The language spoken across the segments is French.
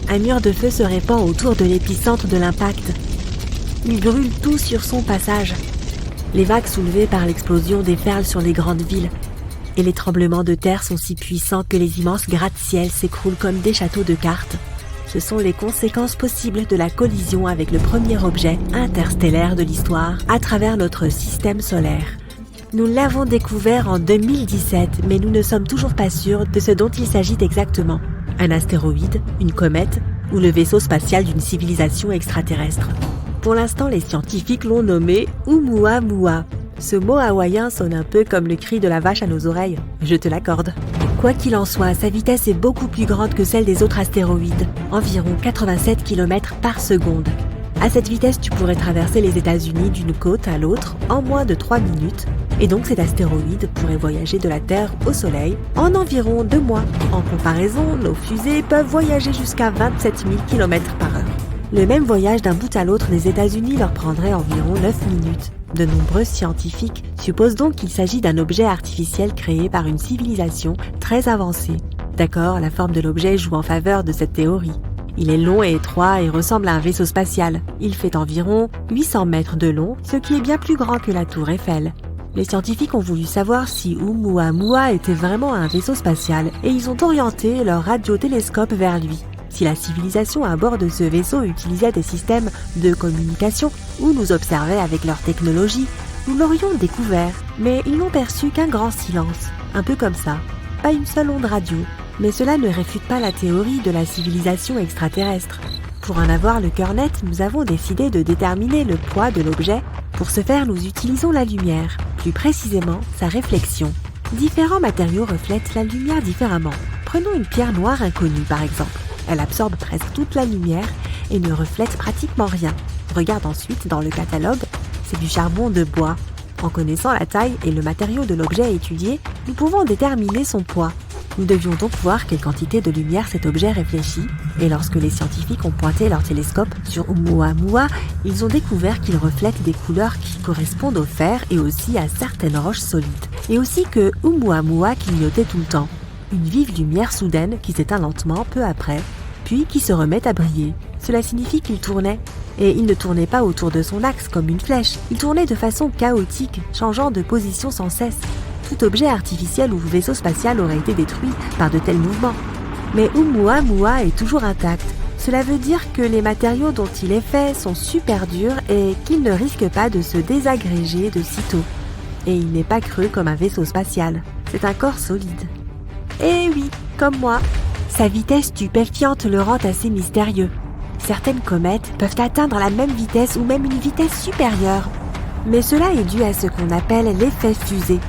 Un mur de feu se répand autour de l'épicentre de l'impact. Il brûle tout sur son passage. Les vagues soulevées par l'explosion déferlent sur les grandes villes. Et les tremblements de terre sont si puissants que les immenses gratte-ciel s'écroulent comme des châteaux de cartes. Ce sont les conséquences possibles de la collision avec le premier objet interstellaire de l'histoire à travers notre système solaire. Nous l'avons découvert en 2017, mais nous ne sommes toujours pas sûrs de ce dont il s'agit exactement. Un astéroïde, une comète ou le vaisseau spatial d'une civilisation extraterrestre. Pour l'instant, les scientifiques l'ont nommé Oumuamua. Ce mot hawaïen sonne un peu comme le cri de la vache à nos oreilles, je te l'accorde. Quoi qu'il en soit, sa vitesse est beaucoup plus grande que celle des autres astéroïdes, environ 87 km par seconde. À cette vitesse, tu pourrais traverser les États-Unis d'une côte à l'autre en moins de 3 minutes, et donc cet astéroïde pourrait voyager de la Terre au Soleil en environ 2 mois. En comparaison, nos fusées peuvent voyager jusqu'à 27 000 km par heure. Le même voyage d'un bout à l'autre des États-Unis leur prendrait environ 9 minutes. De nombreux scientifiques supposent donc qu'il s'agit d'un objet artificiel créé par une civilisation très avancée. D'accord, la forme de l'objet joue en faveur de cette théorie. Il est long et étroit et ressemble à un vaisseau spatial. Il fait environ 800 mètres de long, ce qui est bien plus grand que la tour Eiffel. Les scientifiques ont voulu savoir si Oumuamua était vraiment un vaisseau spatial et ils ont orienté leur radiotélescope vers lui. Si la civilisation à bord de ce vaisseau utilisait des systèmes de communication ou nous observait avec leur technologie, nous l'aurions découvert. Mais ils n'ont perçu qu'un grand silence, un peu comme ça, pas une seule onde radio. Mais cela ne réfute pas la théorie de la civilisation extraterrestre. Pour en avoir le cœur net, nous avons décidé de déterminer le poids de l'objet. Pour ce faire, nous utilisons la lumière, plus précisément sa réflexion. Différents matériaux reflètent la lumière différemment. Prenons une pierre noire inconnue par exemple. Elle absorbe presque toute la lumière et ne reflète pratiquement rien. Regarde ensuite dans le catalogue, c'est du charbon de bois. En connaissant la taille et le matériau de l'objet étudié, nous pouvons déterminer son poids. Nous devions donc voir quelle quantité de lumière cet objet réfléchit, et lorsque les scientifiques ont pointé leur télescope sur Oumuamua, ils ont découvert qu'il reflète des couleurs qui correspondent au fer et aussi à certaines roches solides. Et aussi que Oumuamua clignotait tout le temps. Une vive lumière soudaine qui s'éteint lentement peu après, puis qui se remet à briller. Cela signifie qu'il tournait. Et il ne tournait pas autour de son axe comme une flèche. Il tournait de façon chaotique, changeant de position sans cesse. Tout objet artificiel ou vaisseau spatial aurait été détruit par de tels mouvements. Mais Oumuamua est toujours intact. Cela veut dire que les matériaux dont il est fait sont super durs et qu'il ne risque pas de se désagréger de sitôt. Et il n'est pas creux comme un vaisseau spatial. C'est un corps solide. Eh oui, comme moi. Sa vitesse stupéfiante le rend assez mystérieux. Certaines comètes peuvent atteindre la même vitesse ou même une vitesse supérieure. Mais cela est dû à ce qu'on appelle l'effet fusée.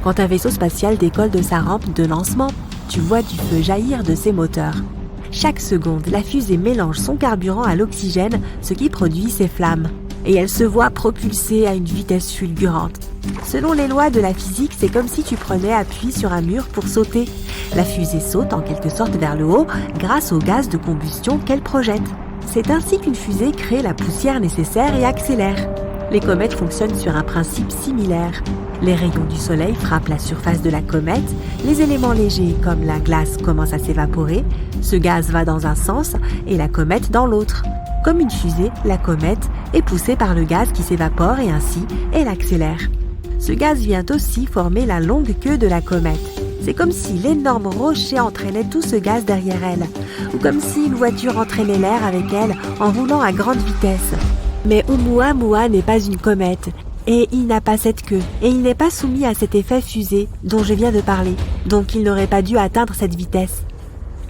Quand un vaisseau spatial décolle de sa rampe de lancement, tu vois du feu jaillir de ses moteurs. Chaque seconde, la fusée mélange son carburant à l'oxygène, ce qui produit ces flammes. Et elle se voit propulsée à une vitesse fulgurante. Selon les lois de la physique, c'est comme si tu prenais appui sur un mur pour sauter. La fusée saute en quelque sorte vers le haut grâce au gaz de combustion qu'elle projette. C'est ainsi qu'une fusée crée la poussière nécessaire et accélère. Les comètes fonctionnent sur un principe similaire. Les rayons du soleil frappent la surface de la comète, les éléments légers comme la glace commencent à s'évaporer, ce gaz va dans un sens et la comète dans l'autre. Comme une fusée, la comète est poussée par le gaz qui s'évapore et ainsi elle accélère. Ce gaz vient aussi former la longue queue de la comète. C'est comme si l'énorme rocher entraînait tout ce gaz derrière elle, ou comme si une voiture entraînait l'air avec elle en roulant à grande vitesse. Mais Oumuamua n'est pas une comète, et il n'a pas cette queue, et il n'est pas soumis à cet effet fusée dont je viens de parler, donc il n'aurait pas dû atteindre cette vitesse.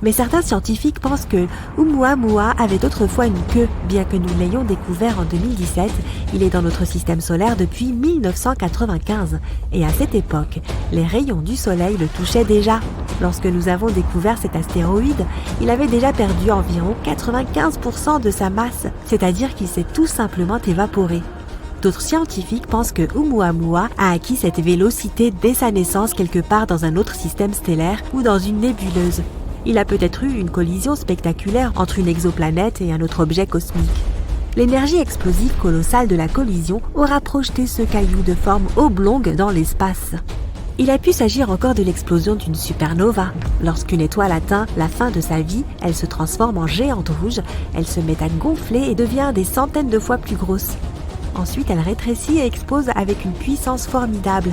Mais certains scientifiques pensent que Oumuamua avait autrefois une queue, bien que nous l'ayons découvert en 2017, il est dans notre système solaire depuis 1995. Et à cette époque, les rayons du soleil le touchaient déjà. Lorsque nous avons découvert cet astéroïde, il avait déjà perdu environ 95% de sa masse, c'est-à-dire qu'il s'est tout simplement évaporé. D'autres scientifiques pensent que Oumuamua a acquis cette vélocité dès sa naissance quelque part dans un autre système stellaire ou dans une nébuleuse. Il a peut-être eu une collision spectaculaire entre une exoplanète et un autre objet cosmique. L'énergie explosive colossale de la collision aura projeté ce caillou de forme oblongue dans l'espace. Il a pu s'agir encore de l'explosion d'une supernova. Lorsqu'une étoile atteint la fin de sa vie, elle se transforme en géante rouge, elle se met à gonfler et devient des centaines de fois plus grosse. Ensuite, elle rétrécit et explose avec une puissance formidable.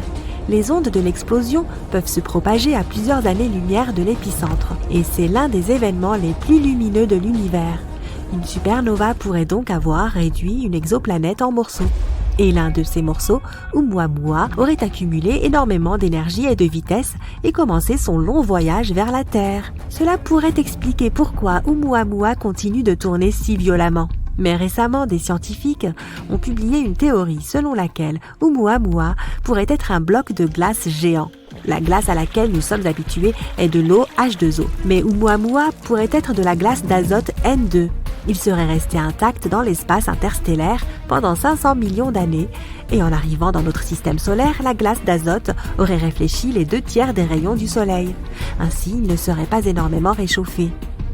Les ondes de l'explosion peuvent se propager à plusieurs années-lumière de l'épicentre, et c'est l'un des événements les plus lumineux de l'univers. Une supernova pourrait donc avoir réduit une exoplanète en morceaux. Et l'un de ces morceaux, Oumuamua, aurait accumulé énormément d'énergie et de vitesse et commencé son long voyage vers la Terre. Cela pourrait expliquer pourquoi Oumuamua continue de tourner si violemment. Mais récemment, des scientifiques ont publié une théorie selon laquelle Oumuamua pourrait être un bloc de glace géant. La glace à laquelle nous sommes habitués est de l'eau H2O, mais Oumuamua pourrait être de la glace d'azote N2. Il serait resté intact dans l'espace interstellaire pendant 500 millions d'années et en arrivant dans notre système solaire, la glace d'azote aurait réfléchi les 2/3 des rayons du Soleil. Ainsi, il ne serait pas énormément réchauffé.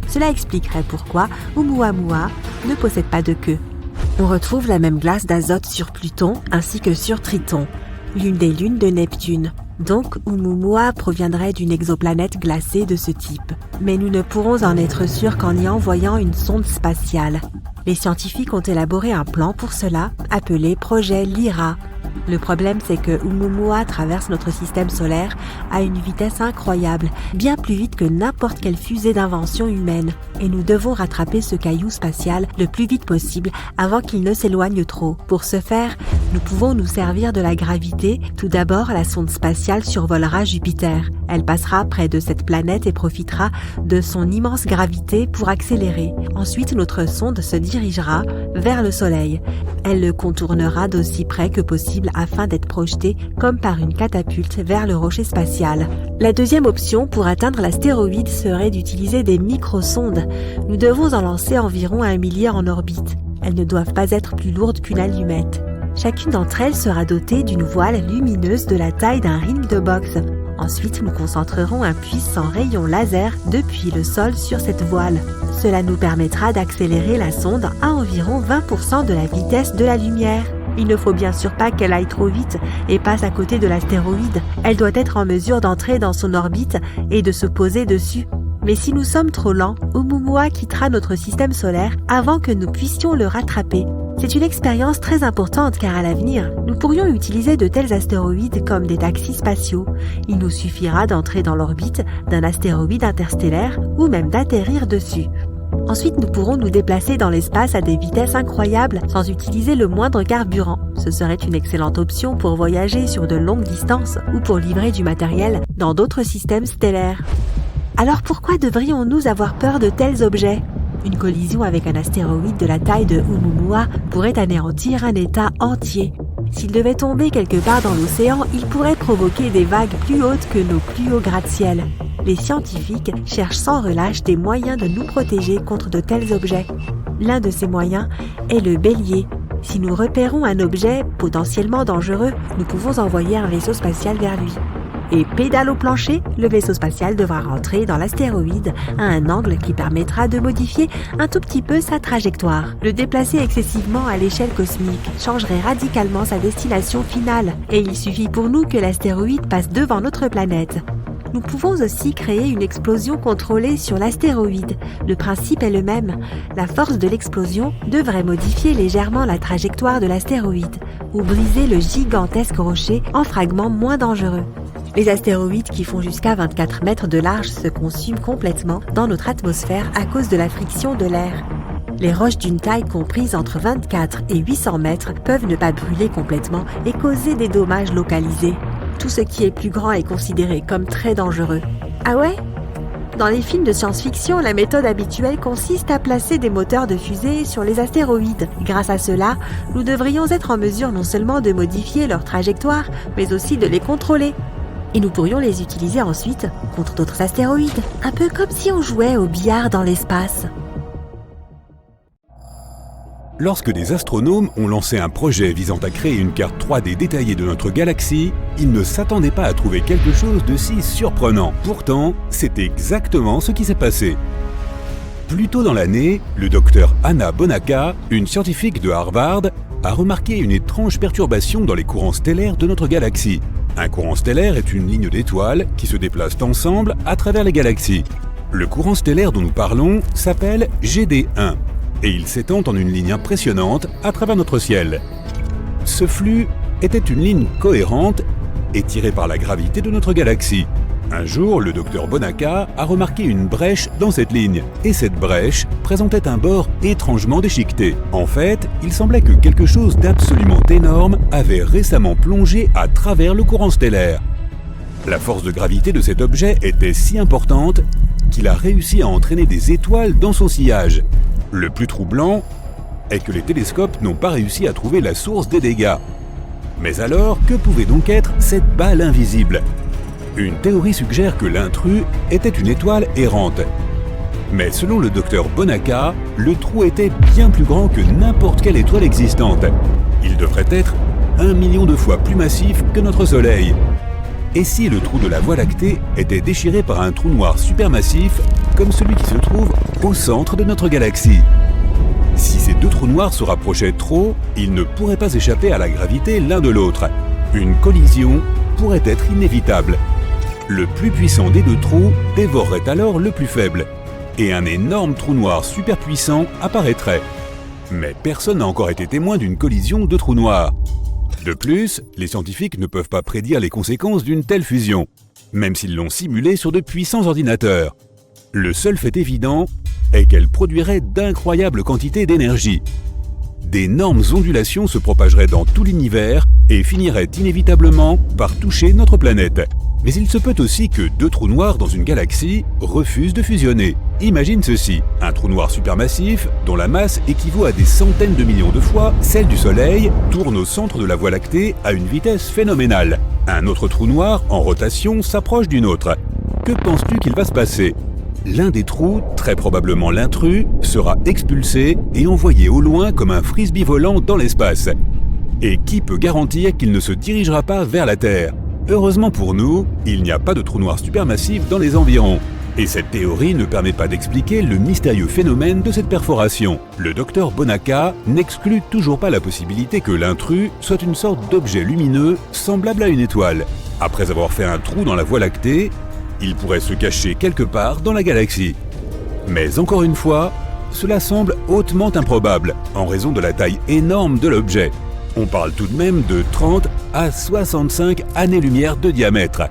Cela expliquerait pourquoi Oumuamua ne possède pas de queue. On retrouve la même glace d'azote sur Pluton ainsi que sur Triton, l'une des lunes de Neptune. Donc, Oumuamua proviendrait d'une exoplanète glacée de ce type. Mais nous ne pourrons en être sûrs qu'en y envoyant une sonde spatiale. Les scientifiques ont élaboré un plan pour cela, appelé projet Lyra. Le problème, c'est que Oumuamua traverse notre système solaire à une vitesse incroyable, bien plus vite que n'importe quelle fusée d'invention humaine. Et nous devons rattraper ce caillou spatial le plus vite possible avant qu'il ne s'éloigne trop. Pour ce faire, nous pouvons nous servir de la gravité. Tout d'abord, la sonde spatiale survolera Jupiter. Elle passera près de cette planète et profitera de son immense gravité pour accélérer. Ensuite, notre sonde se dirigera vers le Soleil. Elle le contournera d'aussi près que possible afin d'être projetée comme par une catapulte vers le rocher spatial. La deuxième option pour atteindre l'astéroïde serait d'utiliser des microsondes. Nous devons en lancer environ 1 millier en orbite. Elles ne doivent pas être plus lourdes qu'une allumette. Chacune d'entre elles sera dotée d'une voile lumineuse de la taille d'un ring de boxe. Ensuite, nous concentrerons un puissant rayon laser depuis le sol sur cette voile. Cela nous permettra d'accélérer la sonde à environ 20% de la vitesse de la lumière. Il ne faut bien sûr pas qu'elle aille trop vite et passe à côté de l'astéroïde. Elle doit être en mesure d'entrer dans son orbite et de se poser dessus. Mais si nous sommes trop lents, Oumuamua quittera notre système solaire avant que nous puissions le rattraper. C'est une expérience très importante car à l'avenir, nous pourrions utiliser de tels astéroïdes comme des taxis spatiaux. Il nous suffira d'entrer dans l'orbite d'un astéroïde interstellaire ou même d'atterrir dessus. Ensuite, nous pourrons nous déplacer dans l'espace à des vitesses incroyables sans utiliser le moindre carburant. Ce serait une excellente option pour voyager sur de longues distances ou pour livrer du matériel dans d'autres systèmes stellaires. Alors pourquoi devrions-nous avoir peur de tels objets ? Une collision avec un astéroïde de la taille de Oumuamua pourrait anéantir un État entier. S'il devait tomber quelque part dans l'océan, il pourrait provoquer des vagues plus hautes que nos plus hauts gratte-ciel. Les scientifiques cherchent sans relâche des moyens de nous protéger contre de tels objets. L'un de ces moyens est le bélier. Si nous repérons un objet potentiellement dangereux, nous pouvons envoyer un vaisseau spatial vers lui. Et pédale au plancher, le vaisseau spatial devra rentrer dans l'astéroïde à un angle qui permettra de modifier un tout petit peu sa trajectoire. Le déplacer excessivement à l'échelle cosmique changerait radicalement sa destination finale et il suffit pour nous que l'astéroïde passe devant notre planète. Nous pouvons aussi créer une explosion contrôlée sur l'astéroïde. Le principe est le même. La force de l'explosion devrait modifier légèrement la trajectoire de l'astéroïde ou briser le gigantesque rocher en fragments moins dangereux. Les astéroïdes qui font jusqu'à 24 mètres de large se consument complètement dans notre atmosphère à cause de la friction de l'air. Les roches d'une taille comprise entre 24 et 800 mètres peuvent ne pas brûler complètement et causer des dommages localisés. Tout ce qui est plus grand est considéré comme très dangereux. Ah ouais ? Dans les films de science-fiction, la méthode habituelle consiste à placer des moteurs de fusée sur les astéroïdes. Grâce à cela, nous devrions être en mesure non seulement de modifier leur trajectoire, mais aussi de les contrôler. Et nous pourrions les utiliser ensuite contre d'autres astéroïdes, un peu comme si on jouait au billard dans l'espace. Lorsque des astronomes ont lancé un projet visant à créer une carte 3D détaillée de notre galaxie, ils ne s'attendaient pas à trouver quelque chose de si surprenant. Pourtant, c'est exactement ce qui s'est passé. Plus tôt dans l'année, le docteur Anna Bonacca, une scientifique de Harvard, a remarqué une étrange perturbation dans les courants stellaires de notre galaxie. Un courant stellaire est une ligne d'étoiles qui se déplacent ensemble à travers les galaxies. Le courant stellaire dont nous parlons s'appelle GD1 et il s'étend en une ligne impressionnante à travers notre ciel. Ce flux était une ligne cohérente et tirée par la gravité de notre galaxie. Un jour, le docteur Bonaca a remarqué une brèche dans cette ligne, et cette brèche présentait un bord étrangement déchiqueté. En fait, il semblait que quelque chose d'absolument énorme avait récemment plongé à travers le courant stellaire. La force de gravité de cet objet était si importante qu'il a réussi à entraîner des étoiles dans son sillage. Le plus troublant est que les télescopes n'ont pas réussi à trouver la source des dégâts. Mais alors, que pouvait donc être cette balle invisible ? Une théorie suggère que l'intrus était une étoile errante. Mais selon le docteur Bonaca, le trou était bien plus grand que n'importe quelle étoile existante. Il devrait être 1 million de fois plus massif que notre Soleil. Et si le trou de la Voie lactée était déchiré par un trou noir supermassif, comme celui qui se trouve au centre de notre galaxie ? Si ces deux trous noirs se rapprochaient trop, ils ne pourraient pas échapper à la gravité l'un de l'autre. Une collision pourrait être inévitable. Le plus puissant des deux trous dévorerait alors le plus faible, et un énorme trou noir superpuissant apparaîtrait. Mais personne n'a encore été témoin d'une collision de trous noirs. De plus, les scientifiques ne peuvent pas prédire les conséquences d'une telle fusion, même s'ils l'ont simulée sur de puissants ordinateurs. Le seul fait évident est qu'elle produirait d'incroyables quantités d'énergie. D'énormes ondulations se propageraient dans tout l'univers et finiraient inévitablement par toucher notre planète. Mais il se peut aussi que deux trous noirs dans une galaxie refusent de fusionner. Imagine ceci, un trou noir supermassif, dont la masse équivaut à des centaines de millions de fois celle du Soleil, tourne au centre de la Voie lactée à une vitesse phénoménale. Un autre trou noir, en rotation, s'approche d'une autre. Que penses-tu qu'il va se passer ? L'un des trous, très probablement l'intrus, sera expulsé et envoyé au loin comme un frisbee volant dans l'espace. Et qui peut garantir qu'il ne se dirigera pas vers la Terre ? Heureusement pour nous, il n'y a pas de trou noir supermassif dans les environs. Et cette théorie ne permet pas d'expliquer le mystérieux phénomène de cette perforation. Le docteur Bonaca n'exclut toujours pas la possibilité que l'intrus soit une sorte d'objet lumineux semblable à une étoile. Après avoir fait un trou dans la Voie lactée, il pourrait se cacher quelque part dans la galaxie. Mais encore une fois, cela semble hautement improbable en raison de la taille énorme de l'objet. On parle tout de même de 30 à 65 années-lumière de diamètre.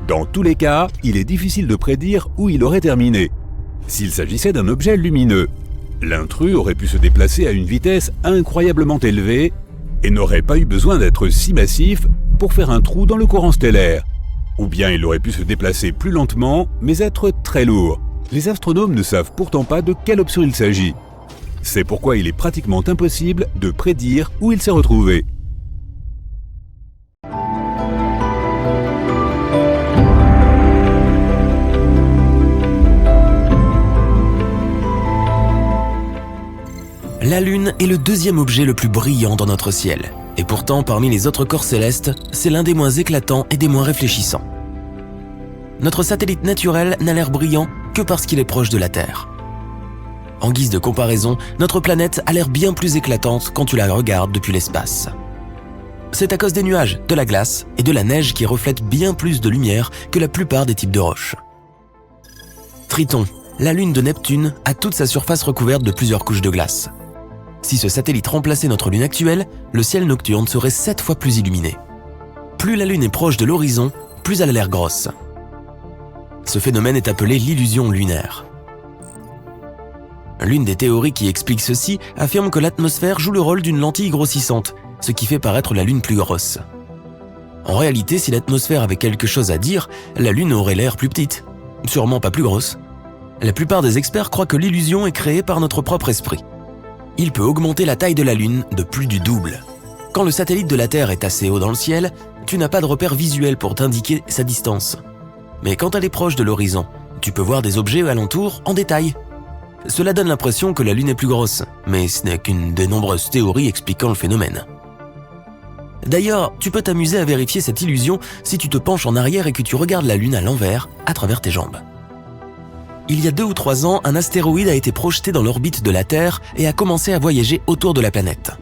Dans tous les cas, il est difficile de prédire où il aurait terminé. S'il s'agissait d'un objet lumineux, l'intrus aurait pu se déplacer à une vitesse incroyablement élevée et n'aurait pas eu besoin d'être si massif pour faire un trou dans le courant stellaire. Ou bien il aurait pu se déplacer plus lentement, mais être très lourd. Les astronomes ne savent pourtant pas de quelle option il s'agit. C'est pourquoi il est pratiquement impossible de prédire où il s'est retrouvé. La Lune est le deuxième objet le plus brillant dans notre ciel. Et pourtant, parmi les autres corps célestes, c'est l'un des moins éclatants et des moins réfléchissants. Notre satellite naturel n'a l'air brillant que parce qu'il est proche de la Terre. En guise de comparaison, notre planète a l'air bien plus éclatante quand tu la regardes depuis l'espace. C'est à cause des nuages, de la glace et de la neige qui reflètent bien plus de lumière que la plupart des types de roches. Triton, la lune de Neptune, a toute sa surface recouverte de plusieurs couches de glace. Si ce satellite remplaçait notre lune actuelle, le ciel nocturne serait 7 fois plus illuminé. Plus la lune est proche de l'horizon, plus elle a l'air grosse. Ce phénomène est appelé l'illusion lunaire. L'une des théories qui explique ceci affirme que l'atmosphère joue le rôle d'une lentille grossissante, ce qui fait paraître la Lune plus grosse. En réalité, si l'atmosphère avait quelque chose à dire, la Lune aurait l'air plus petite, sûrement pas plus grosse. La plupart des experts croient que l'illusion est créée par notre propre esprit. Il peut augmenter la taille de la Lune de plus du double. Quand le satellite de la Terre est assez haut dans le ciel, tu n'as pas de repère visuel pour t'indiquer sa distance. Mais quand elle est proche de l'horizon, tu peux voir des objets alentour en détail. Cela donne l'impression que la Lune est plus grosse, mais ce n'est qu'une des nombreuses théories expliquant le phénomène. D'ailleurs, tu peux t'amuser à vérifier cette illusion si tu te penches en arrière et que tu regardes la Lune à l'envers, à travers tes jambes. Il y a 2 ou 3 ans, un astéroïde a été projeté dans l'orbite de la Terre et a commencé à voyager autour de la planète.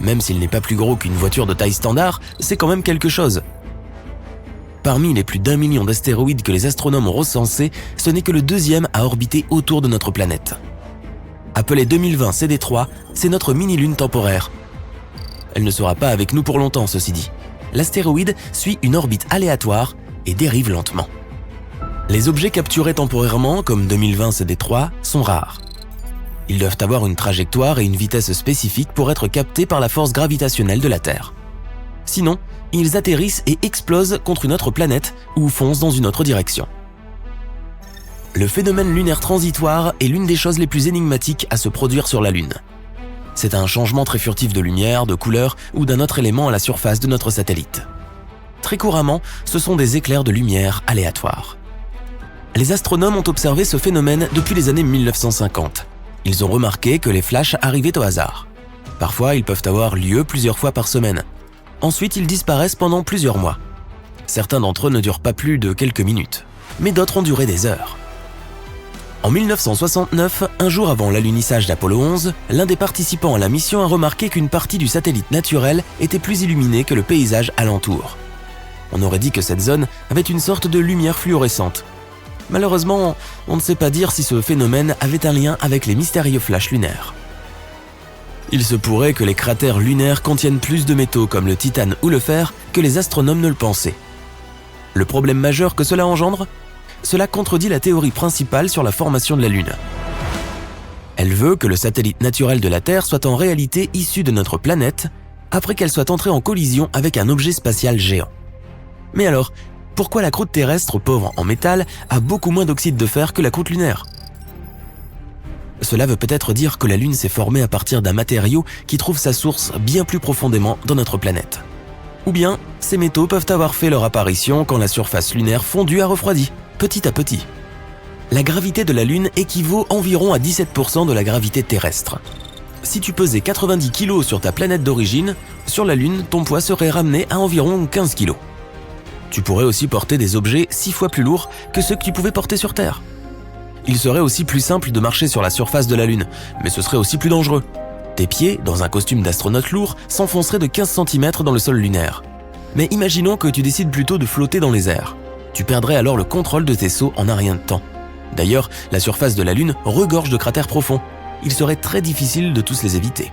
Même s'il n'est pas plus gros qu'une voiture de taille standard, c'est quand même quelque chose. Parmi les plus d'1 million d'astéroïdes que les astronomes ont recensés, ce n'est que le deuxième à orbiter autour de notre planète. Appelée 2020 CD3, c'est notre mini-lune temporaire. Elle ne sera pas avec nous pour longtemps, ceci dit. L'astéroïde suit une orbite aléatoire et dérive lentement. Les objets capturés temporairement, comme 2020 CD3, sont rares. Ils doivent avoir une trajectoire et une vitesse spécifiques pour être captés par la force gravitationnelle de la Terre. Sinon, ils atterrissent et explosent contre une autre planète ou foncent dans une autre direction. Le phénomène lunaire transitoire est l'une des choses les plus énigmatiques à se produire sur la Lune. C'est un changement très furtif de lumière, de couleur ou d'un autre élément à la surface de notre satellite. Très couramment, ce sont des éclairs de lumière aléatoires. Les astronomes ont observé ce phénomène depuis les années 1950. Ils ont remarqué que les flashs arrivaient au hasard. Parfois, ils peuvent avoir lieu plusieurs fois par semaine. Ensuite, ils disparaissent pendant plusieurs mois. Certains d'entre eux ne durent pas plus de quelques minutes, mais d'autres ont duré des heures. En 1969, un jour avant l'alunissage d'Apollo 11, l'un des participants à la mission a remarqué qu'une partie du satellite naturel était plus illuminée que le paysage alentour. On aurait dit que cette zone avait une sorte de lumière fluorescente. Malheureusement, on ne sait pas dire si ce phénomène avait un lien avec les mystérieux flashs lunaires. Il se pourrait que les cratères lunaires contiennent plus de métaux comme le titane ou le fer que les astronomes ne le pensaient. Le problème majeur que cela engendre ? Cela contredit la théorie principale sur la formation de la Lune. Elle veut que le satellite naturel de la Terre soit en réalité issu de notre planète après qu'elle soit entrée en collision avec un objet spatial géant. Mais alors, pourquoi la croûte terrestre pauvre en métal a beaucoup moins d'oxyde de fer que la croûte lunaire ? Cela veut peut-être dire que la Lune s'est formée à partir d'un matériau qui trouve sa source bien plus profondément dans notre planète. Ou bien, ces métaux peuvent avoir fait leur apparition quand la surface lunaire fondue a refroidi, petit à petit. La gravité de la Lune équivaut environ à 17% de la gravité terrestre. Si tu pesais 90 kg sur ta planète d'origine, sur la Lune, ton poids serait ramené à environ 15 kg. Tu pourrais aussi porter des objets 6 fois plus lourds que ceux que tu pouvais porter sur Terre. Il serait aussi plus simple de marcher sur la surface de la Lune, mais ce serait aussi plus dangereux. Tes pieds, dans un costume d'astronaute lourd, s'enfonceraient de 15 cm dans le sol lunaire. Mais imaginons que tu décides plutôt de flotter dans les airs. Tu perdrais alors le contrôle de tes sauts en un rien de temps. D'ailleurs, la surface de la Lune regorge de cratères profonds. Il serait très difficile de tous les éviter.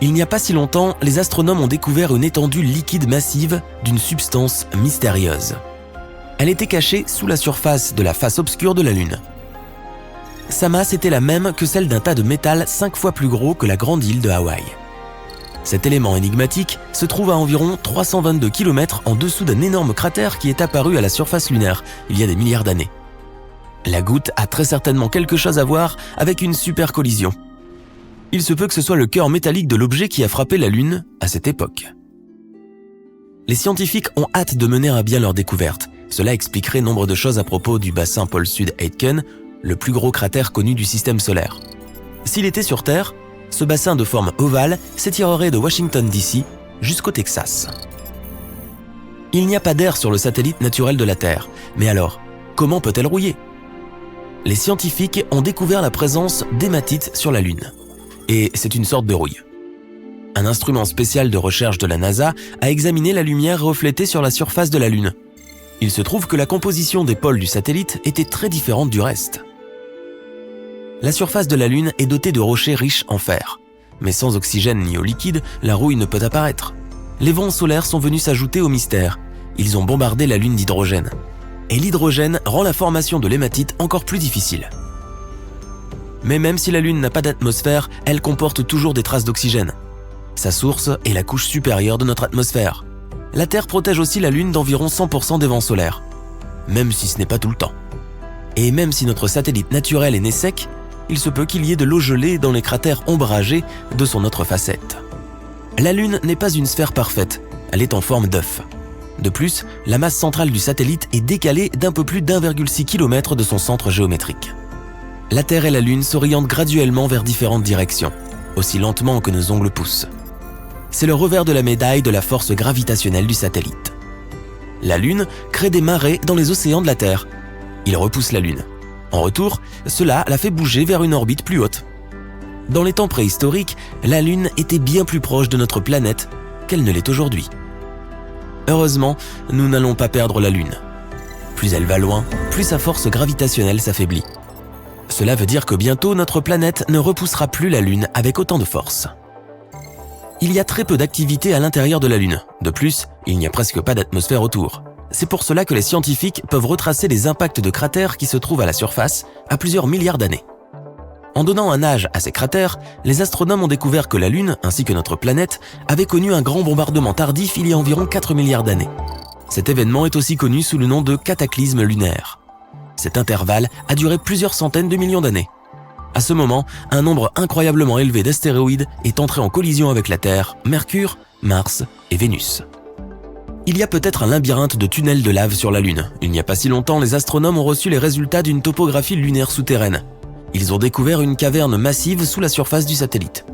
Il n'y a pas si longtemps, les astronomes ont découvert une étendue liquide massive d'une substance mystérieuse. Elle était cachée sous la surface de la face obscure de la Lune. Sa masse était la même que celle d'un tas de métal 5 fois plus gros que la grande île de Hawaï. Cet élément énigmatique se trouve à environ 322 km en dessous d'un énorme cratère qui est apparu à la surface lunaire il y a des milliards d'années. La goutte a très certainement quelque chose à voir avec une super collision. Il se peut que ce soit le cœur métallique de l'objet qui a frappé la Lune à cette époque. Les scientifiques ont hâte de mener à bien leur découverte. Cela expliquerait nombre de choses à propos du bassin pôle sud Aitken, le plus gros cratère connu du système solaire. S'il était sur Terre, ce bassin de forme ovale s'étirerait de Washington DC jusqu'au Texas. Il n'y a pas d'air sur le satellite naturel de la Terre, mais alors, comment peut-elle rouiller ? Les scientifiques ont découvert la présence d'hématite sur la Lune. Et c'est une sorte de rouille. Un instrument spécial de recherche de la NASA a examiné la lumière reflétée sur la surface de la Lune. Il se trouve que la composition des pôles du satellite était très différente du reste. La surface de la Lune est dotée de rochers riches en fer. Mais sans oxygène ni eau liquide, la rouille ne peut apparaître. Les vents solaires sont venus s'ajouter au mystère. Ils ont bombardé la Lune d'hydrogène. Et l'hydrogène rend la formation de l'hématite encore plus difficile. Mais même si la Lune n'a pas d'atmosphère, elle comporte toujours des traces d'oxygène. Sa source est la couche supérieure de notre atmosphère. La Terre protège aussi la Lune d'environ 100% des vents solaires, même si ce n'est pas tout le temps. Et même si notre satellite naturel est né sec, il se peut qu'il y ait de l'eau gelée dans les cratères ombragés de son autre facette. La Lune n'est pas une sphère parfaite, elle est en forme d'œuf. De plus, la masse centrale du satellite est décalée d'un peu plus d'1,6 km de son centre géométrique. La Terre et la Lune s'orientent graduellement vers différentes directions, aussi lentement que nos ongles poussent. C'est le revers de la médaille de la force gravitationnelle du satellite. La Lune crée des marées dans les océans de la Terre. Il repousse la Lune. En retour, cela la fait bouger vers une orbite plus haute. Dans les temps préhistoriques, la Lune était bien plus proche de notre planète qu'elle ne l'est aujourd'hui. Heureusement, nous n'allons pas perdre la Lune. Plus elle va loin, plus sa force gravitationnelle s'affaiblit. Cela veut dire que bientôt notre planète ne repoussera plus la Lune avec autant de force. Il y a très peu d'activité à l'intérieur de la Lune. De plus, il n'y a presque pas d'atmosphère autour. C'est pour cela que les scientifiques peuvent retracer les impacts de cratères qui se trouvent à la surface à plusieurs milliards d'années. En donnant un âge à ces cratères, les astronomes ont découvert que la Lune, ainsi que notre planète, avait connu un grand bombardement tardif il y a environ 4 milliards d'années. Cet événement est aussi connu sous le nom de cataclysme lunaire. Cet intervalle a duré plusieurs centaines de millions d'années. À ce moment, un nombre incroyablement élevé d'astéroïdes est entré en collision avec la Terre, Mercure, Mars et Vénus. Il y a peut-être un labyrinthe de tunnels de lave sur la Lune. Il n'y a pas si longtemps, les astronomes ont reçu les résultats d'une topographie lunaire souterraine. Ils ont découvert une caverne massive sous la surface du satellite.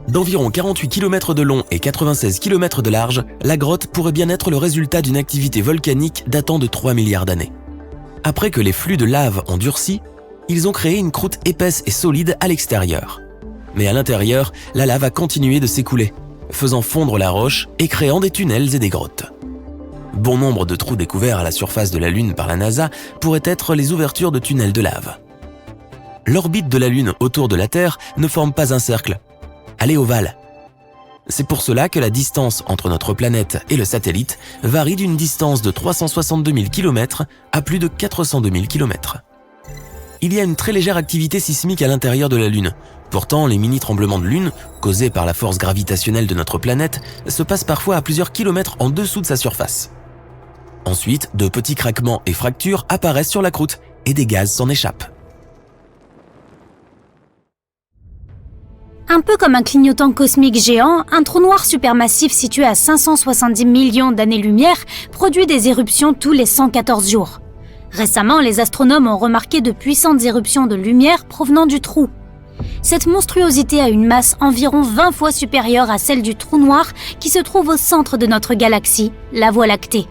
D'environ 48 km de long et 96 km de large, la grotte pourrait bien être le résultat d'une activité volcanique datant de 3 milliards d'années. Après que les flux de lave ont durci, ils ont créé une croûte épaisse et solide à l'extérieur. Mais à l'intérieur, la lave a continué de s'écouler, faisant fondre la roche et créant des tunnels et des grottes. Bon nombre de trous découverts à la surface de la Lune par la NASA pourraient être les ouvertures de tunnels de lave. L'orbite de la Lune autour de la Terre ne forme pas un cercle. Elle est ovale. C'est pour cela que la distance entre notre planète et le satellite varie d'une distance de 362 000 km à plus de 402 000 km. Il y a une très légère activité sismique à l'intérieur de la Lune. Pourtant, les mini-tremblements de Lune, causés par la force gravitationnelle de notre planète, se passent parfois à plusieurs kilomètres en dessous de sa surface. Ensuite, de petits craquements et fractures apparaissent sur la croûte et des gaz s'en échappent. Un peu comme un clignotant cosmique géant, un trou noir supermassif situé à 570 millions d'années-lumière produit des éruptions tous les 114 jours. Récemment, les astronomes ont remarqué de puissantes éruptions de lumière provenant du trou. Cette monstruosité a une masse environ 20 fois supérieure à celle du trou noir qui se trouve au centre de notre galaxie, la Voie lactée.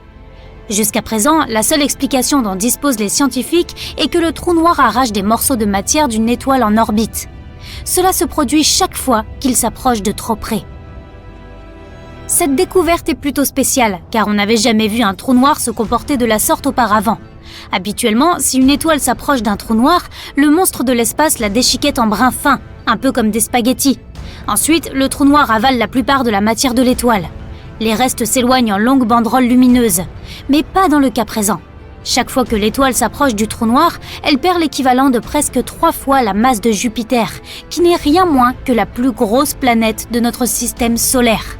Jusqu'à présent, la seule explication dont disposent les scientifiques est que le trou noir arrache des morceaux de matière d'une étoile en orbite. Cela se produit chaque fois qu'il s'approche de trop près. Cette découverte est plutôt spéciale, car on n'avait jamais vu un trou noir se comporter de la sorte auparavant. Habituellement, si une étoile s'approche d'un trou noir, le monstre de l'espace la déchiquette en brins fins, un peu comme des spaghettis. Ensuite, le trou noir avale la plupart de la matière de l'étoile. Les restes s'éloignent en longues banderoles lumineuses, mais pas dans le cas présent. Chaque fois que l'étoile s'approche du trou noir, elle perd l'équivalent de presque 3 fois la masse de Jupiter, qui n'est rien moins que la plus grosse planète de notre système solaire.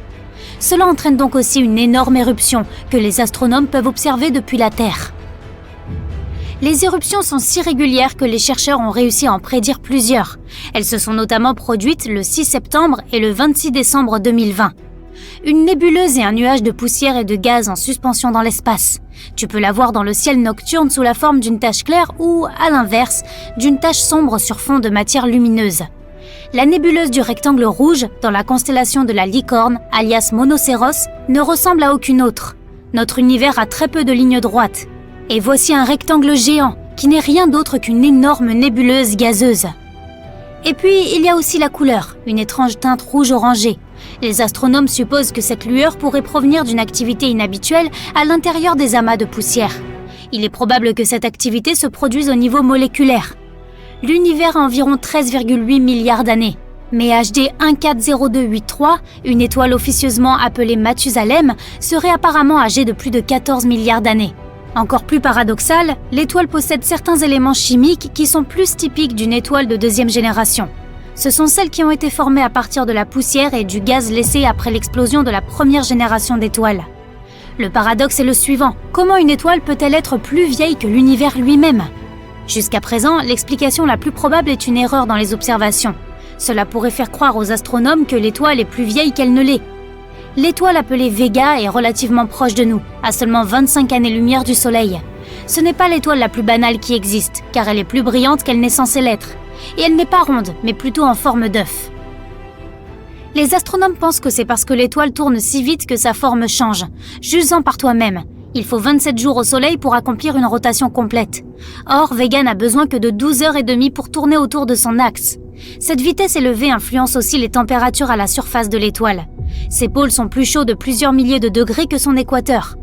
Cela entraîne donc aussi une énorme éruption que les astronomes peuvent observer depuis la Terre. Les éruptions sont si régulières que les chercheurs ont réussi à en prédire plusieurs. Elles se sont notamment produites le 6 septembre et le 26 décembre 2020. Une nébuleuse est un nuage de poussière et de gaz en suspension dans l'espace. Tu peux la voir dans le ciel nocturne sous la forme d'une tache claire ou, à l'inverse, d'une tache sombre sur fond de matière lumineuse. La nébuleuse du rectangle rouge, dans la constellation de la Licorne, alias Monocéros, ne ressemble à aucune autre. Notre univers a très peu de lignes droites. Et voici un rectangle géant, qui n'est rien d'autre qu'une énorme nébuleuse gazeuse. Et puis, il y a aussi la couleur, une étrange teinte rouge-orangée. Les astronomes supposent que cette lueur pourrait provenir d'une activité inhabituelle à l'intérieur des amas de poussière. Il est probable que cette activité se produise au niveau moléculaire. L'univers a environ 13,8 milliards d'années. Mais HD 140283, une étoile officieusement appelée Mathusalem, serait apparemment âgée de plus de 14 milliards d'années. Encore plus paradoxal, l'étoile possède certains éléments chimiques qui sont plus typiques d'une étoile de deuxième génération. Ce sont celles qui ont été formées à partir de la poussière et du gaz laissé après l'explosion de la première génération d'étoiles. Le paradoxe est le suivant: comment une étoile peut-elle être plus vieille que l'univers lui-même ? Jusqu'à présent, l'explication la plus probable est une erreur dans les observations. Cela pourrait faire croire aux astronomes que l'étoile est plus vieille qu'elle ne l'est. L'étoile appelée Vega est relativement proche de nous, à seulement 25 années-lumière du Soleil. Ce n'est pas l'étoile la plus banale qui existe, car elle est plus brillante qu'elle n'est censée l'être. Et elle n'est pas ronde, mais plutôt en forme d'œuf. Les astronomes pensent que c'est parce que l'étoile tourne si vite que sa forme change. Juge-en par toi-même. Il faut 27 jours au Soleil pour accomplir une rotation complète. Or, Vega n'a besoin que de 12h30 pour tourner autour de son axe. Cette vitesse élevée influence aussi les températures à la surface de l'étoile. Ses pôles sont plus chauds de plusieurs milliers de degrés que son équateur.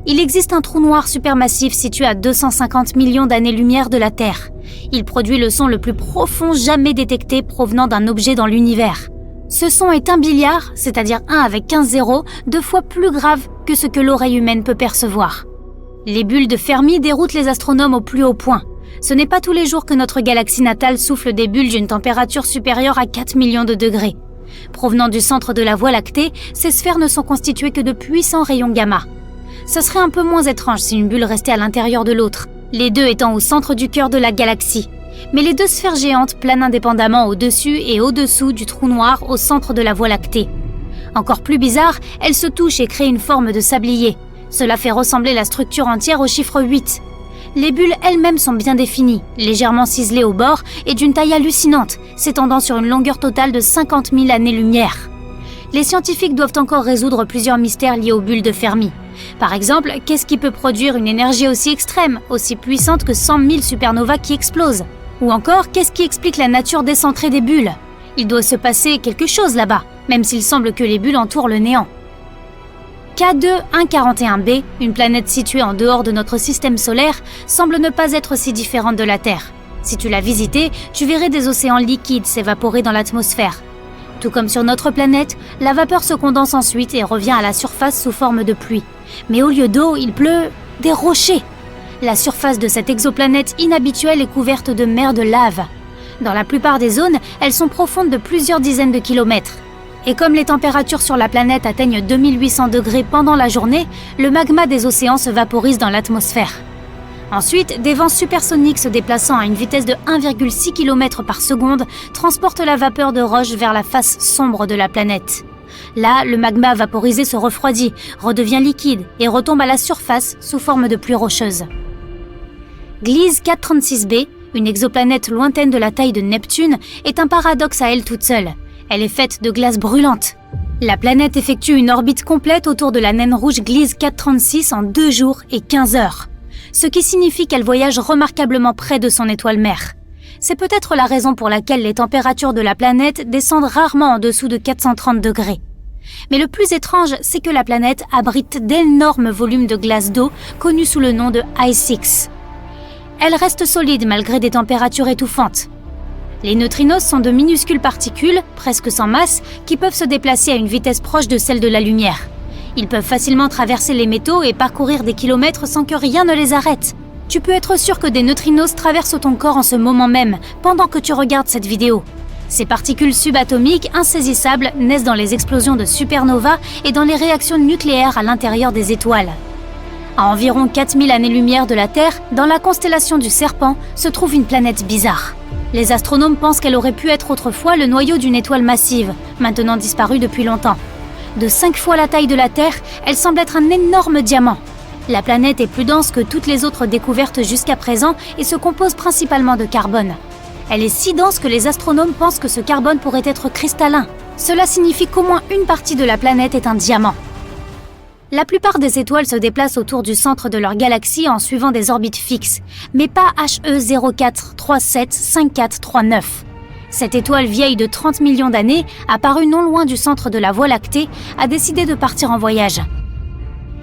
Il existe un trou noir supermassif situé à 250 millions d'années-lumière de la Terre. Il produit le son le plus profond jamais détecté provenant d'un objet dans l'univers. Ce son est 1 billiard, c'est-à-dire 1 avec 15 zéros, 2 fois plus grave que ce que l'oreille humaine peut percevoir. Les bulles de Fermi déroutent les astronomes au plus haut point. Ce n'est pas tous les jours que notre galaxie natale souffle des bulles d'une température supérieure à 4 millions de degrés. Provenant du centre de la Voie lactée, ces sphères ne sont constituées que de puissants rayons gamma. Ce serait un peu moins étrange si une bulle restait à l'intérieur de l'autre, les deux étant au centre du cœur de la galaxie. Mais les deux sphères géantes planent indépendamment au-dessus et au-dessous du trou noir au centre de la Voie lactée. Encore plus bizarre, elles se touchent et créent une forme de sablier. Cela fait ressembler la structure entière au chiffre 8. Les bulles elles-mêmes sont bien définies, légèrement ciselées au bord et d'une taille hallucinante, s'étendant sur une longueur totale de 50 000 années-lumière. Les scientifiques doivent encore résoudre plusieurs mystères liés aux bulles de Fermi. Par exemple, qu'est-ce qui peut produire une énergie aussi extrême, aussi puissante que 100 000 supernovas qui explosent? Ou encore, qu'est-ce qui explique la nature décentrée des bulles? Il doit se passer quelque chose là-bas, même s'il semble que les bulles entourent le néant. K2-141b, une planète située en dehors de notre système solaire, semble ne pas être si différente de la Terre. Si tu la visitais, tu verrais des océans liquides s'évaporer dans l'atmosphère. Tout comme sur notre planète, la vapeur se condense ensuite et revient à la surface sous forme de pluie. Mais au lieu d'eau, il pleut des rochers. La surface de cette exoplanète inhabituelle est couverte de mers de lave. Dans la plupart des zones, elles sont profondes de plusieurs dizaines de kilomètres. Et comme les températures sur la planète atteignent 2800 degrés pendant la journée, le magma des océans se vaporise dans l'atmosphère. Ensuite, des vents supersoniques se déplaçant à une vitesse de 1,6 km par seconde transportent la vapeur de roche vers la face sombre de la planète. Là, le magma vaporisé se refroidit, redevient liquide et retombe à la surface sous forme de pluie rocheuse. Gliese 436b, une exoplanète lointaine de la taille de Neptune, est un paradoxe à elle toute seule. Elle est faite de glace brûlante. La planète effectue une orbite complète autour de la naine rouge Gliese 436 en 2 jours et 15 heures. Ce qui signifie qu'elle voyage remarquablement près de son étoile mère. C'est peut-être la raison pour laquelle les températures de la planète descendent rarement en dessous de 430 degrés. Mais le plus étrange, c'est que la planète abrite d'énormes volumes de glace d'eau connus sous le nom de Ice-X. Elle reste solide malgré des températures étouffantes. Les neutrinos sont de minuscules particules, presque sans masse, qui peuvent se déplacer à une vitesse proche de celle de la lumière. Ils peuvent facilement traverser les métaux et parcourir des kilomètres sans que rien ne les arrête. Tu peux être sûr que des neutrinos traversent ton corps en ce moment même, pendant que tu regardes cette vidéo. Ces particules subatomiques insaisissables naissent dans les explosions de supernovas et dans les réactions nucléaires à l'intérieur des étoiles. À environ 4000 années-lumière de la Terre, dans la constellation du Serpent, se trouve une planète bizarre. Les astronomes pensent qu'elle aurait pu être autrefois le noyau d'une étoile massive, maintenant disparue depuis longtemps. De 5 fois la taille de la Terre, elle semble être un énorme diamant. La planète est plus dense que toutes les autres découvertes jusqu'à présent et se compose principalement de carbone. Elle est si dense que les astronomes pensent que ce carbone pourrait être cristallin. Cela signifie qu'au moins une partie de la planète est un diamant. La plupart des étoiles se déplacent autour du centre de leur galaxie en suivant des orbites fixes, mais pas HE 04375439. Cette étoile vieille de 30 millions d'années, apparue non loin du centre de la Voie lactée, a décidé de partir en voyage.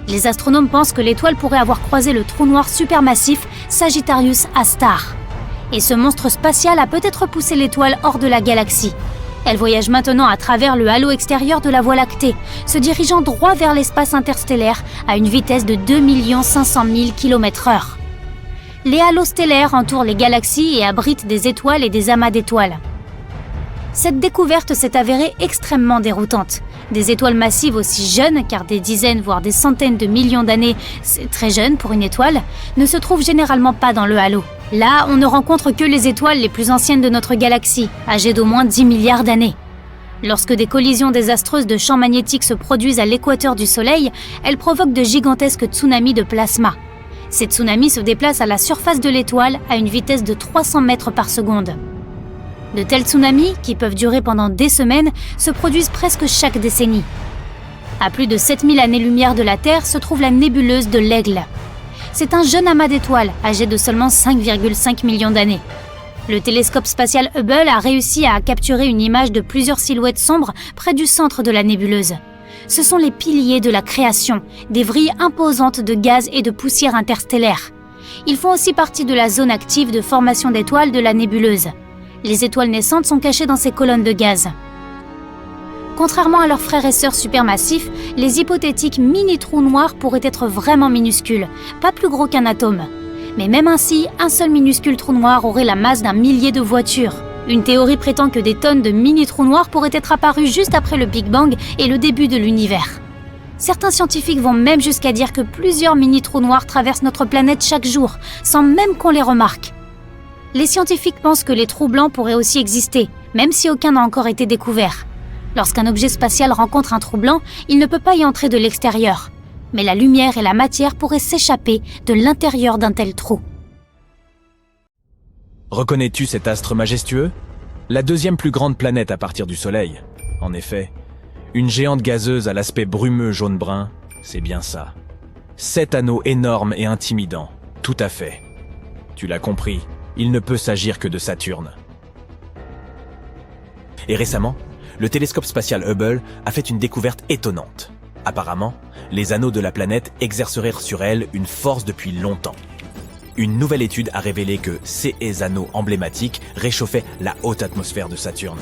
Les astronomes pensent que l'étoile pourrait avoir croisé le trou noir supermassif Sagittarius A*. Et ce monstre spatial a peut-être poussé l'étoile hors de la galaxie. Elle voyage maintenant à travers le halo extérieur de la Voie lactée, se dirigeant droit vers l'espace interstellaire à une vitesse de 2 500 000 km/h. Les halos stellaires entourent les galaxies et abritent des étoiles et des amas d'étoiles. Cette découverte s'est avérée extrêmement déroutante. Des étoiles massives aussi jeunes, car des dizaines voire des centaines de millions d'années, c'est très jeune pour une étoile, ne se trouvent généralement pas dans le halo. Là, on ne rencontre que les étoiles les plus anciennes de notre galaxie, âgées d'au moins 10 milliards d'années. Lorsque des collisions désastreuses de champs magnétiques se produisent à l'équateur du Soleil, elles provoquent de gigantesques tsunamis de plasma. Ces tsunamis se déplacent à la surface de l'étoile à une vitesse de 300 mètres par seconde. De tels tsunamis, qui peuvent durer pendant des semaines, se produisent presque chaque décennie. À plus de 7000 années-lumière de la Terre se trouve la nébuleuse de l'Aigle. C'est un jeune amas d'étoiles, âgé de seulement 5,5 millions d'années. Le télescope spatial Hubble a réussi à capturer une image de plusieurs silhouettes sombres près du centre de la nébuleuse. Ce sont les piliers de la création, des vrilles imposantes de gaz et de poussière interstellaire. Ils font aussi partie de la zone active de formation d'étoiles de la nébuleuse. Les étoiles naissantes sont cachées dans ces colonnes de gaz. Contrairement à leurs frères et sœurs supermassifs, les hypothétiques mini-trous noirs pourraient être vraiment minuscules, pas plus gros qu'un atome. Mais même ainsi, un seul minuscule trou noir aurait la masse d'un millier de voitures. Une théorie prétend que des tonnes de mini-trous noirs pourraient être apparus juste après le Big Bang et le début de l'univers. Certains scientifiques vont même jusqu'à dire que plusieurs mini-trous noirs traversent notre planète chaque jour, sans même qu'on les remarque. Les scientifiques pensent que les trous blancs pourraient aussi exister, même si aucun n'a encore été découvert. Lorsqu'un objet spatial rencontre un trou blanc, il ne peut pas y entrer de l'extérieur. Mais la lumière et la matière pourraient s'échapper de l'intérieur d'un tel trou. Reconnais-tu cet astre majestueux? La deuxième plus grande planète à partir du Soleil. En effet, une géante gazeuse à l'aspect brumeux jaune-brun, c'est bien ça. 7 anneaux énormes et intimidants, tout à fait. Tu l'as compris, il ne peut s'agir que de Saturne. Et récemment, le télescope spatial Hubble a fait une découverte étonnante. Apparemment, les anneaux de la planète exerceraient sur elle une force depuis longtemps. Une nouvelle étude a révélé que ces anneaux emblématiques réchauffaient la haute atmosphère de Saturne.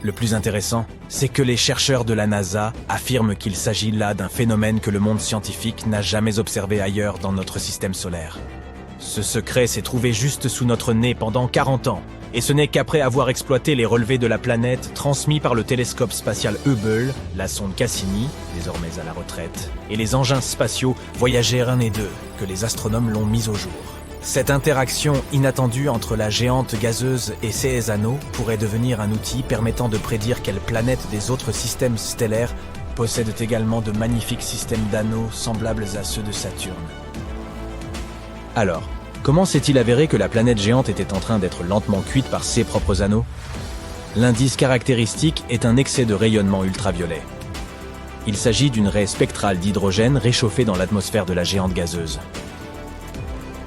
Le plus intéressant, c'est que les chercheurs de la NASA affirment qu'il s'agit là d'un phénomène que le monde scientifique n'a jamais observé ailleurs dans notre système solaire. Ce secret s'est trouvé juste sous notre nez pendant 40 ans, et ce n'est qu'après avoir exploité les relevés de la planète transmis par le télescope spatial Hubble, la sonde Cassini, désormais à la retraite, et les engins spatiaux Voyager 1 et 2, que les astronomes l'ont mis au jour. Cette interaction inattendue entre la géante gazeuse et ses anneaux pourrait devenir un outil permettant de prédire quelles planètes des autres systèmes stellaires possèdent également de magnifiques systèmes d'anneaux semblables à ceux de Saturne. Alors, comment s'est-il avéré que la planète géante était en train d'être lentement cuite par ses propres anneaux? L'indice caractéristique est un excès de rayonnement ultraviolet. Il s'agit d'une raie spectrale d'hydrogène réchauffée dans l'atmosphère de la géante gazeuse.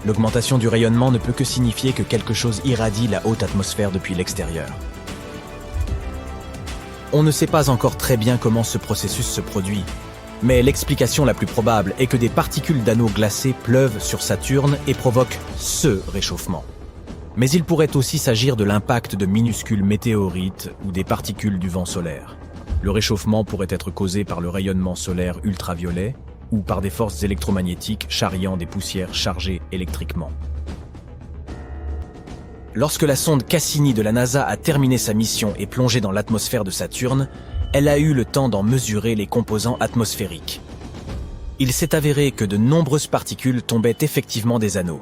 L'augmentation du rayonnement ne peut que signifier que quelque chose irradie la haute atmosphère depuis l'extérieur. On ne sait pas encore très bien comment ce processus se produit, mais l'explication la plus probable est que des particules d'anneaux glacés pleuvent sur Saturne et provoquent ce réchauffement. Mais il pourrait aussi s'agir de l'impact de minuscules météorites ou des particules du vent solaire. Le réchauffement pourrait être causé par le rayonnement solaire ultraviolet ou par des forces électromagnétiques charriant des poussières chargées électriquement. Lorsque la sonde Cassini de la NASA a terminé sa mission et plongé dans l'atmosphère de Saturne, elle a eu le temps d'en mesurer les composants atmosphériques. Il s'est avéré que de nombreuses particules tombaient effectivement des anneaux.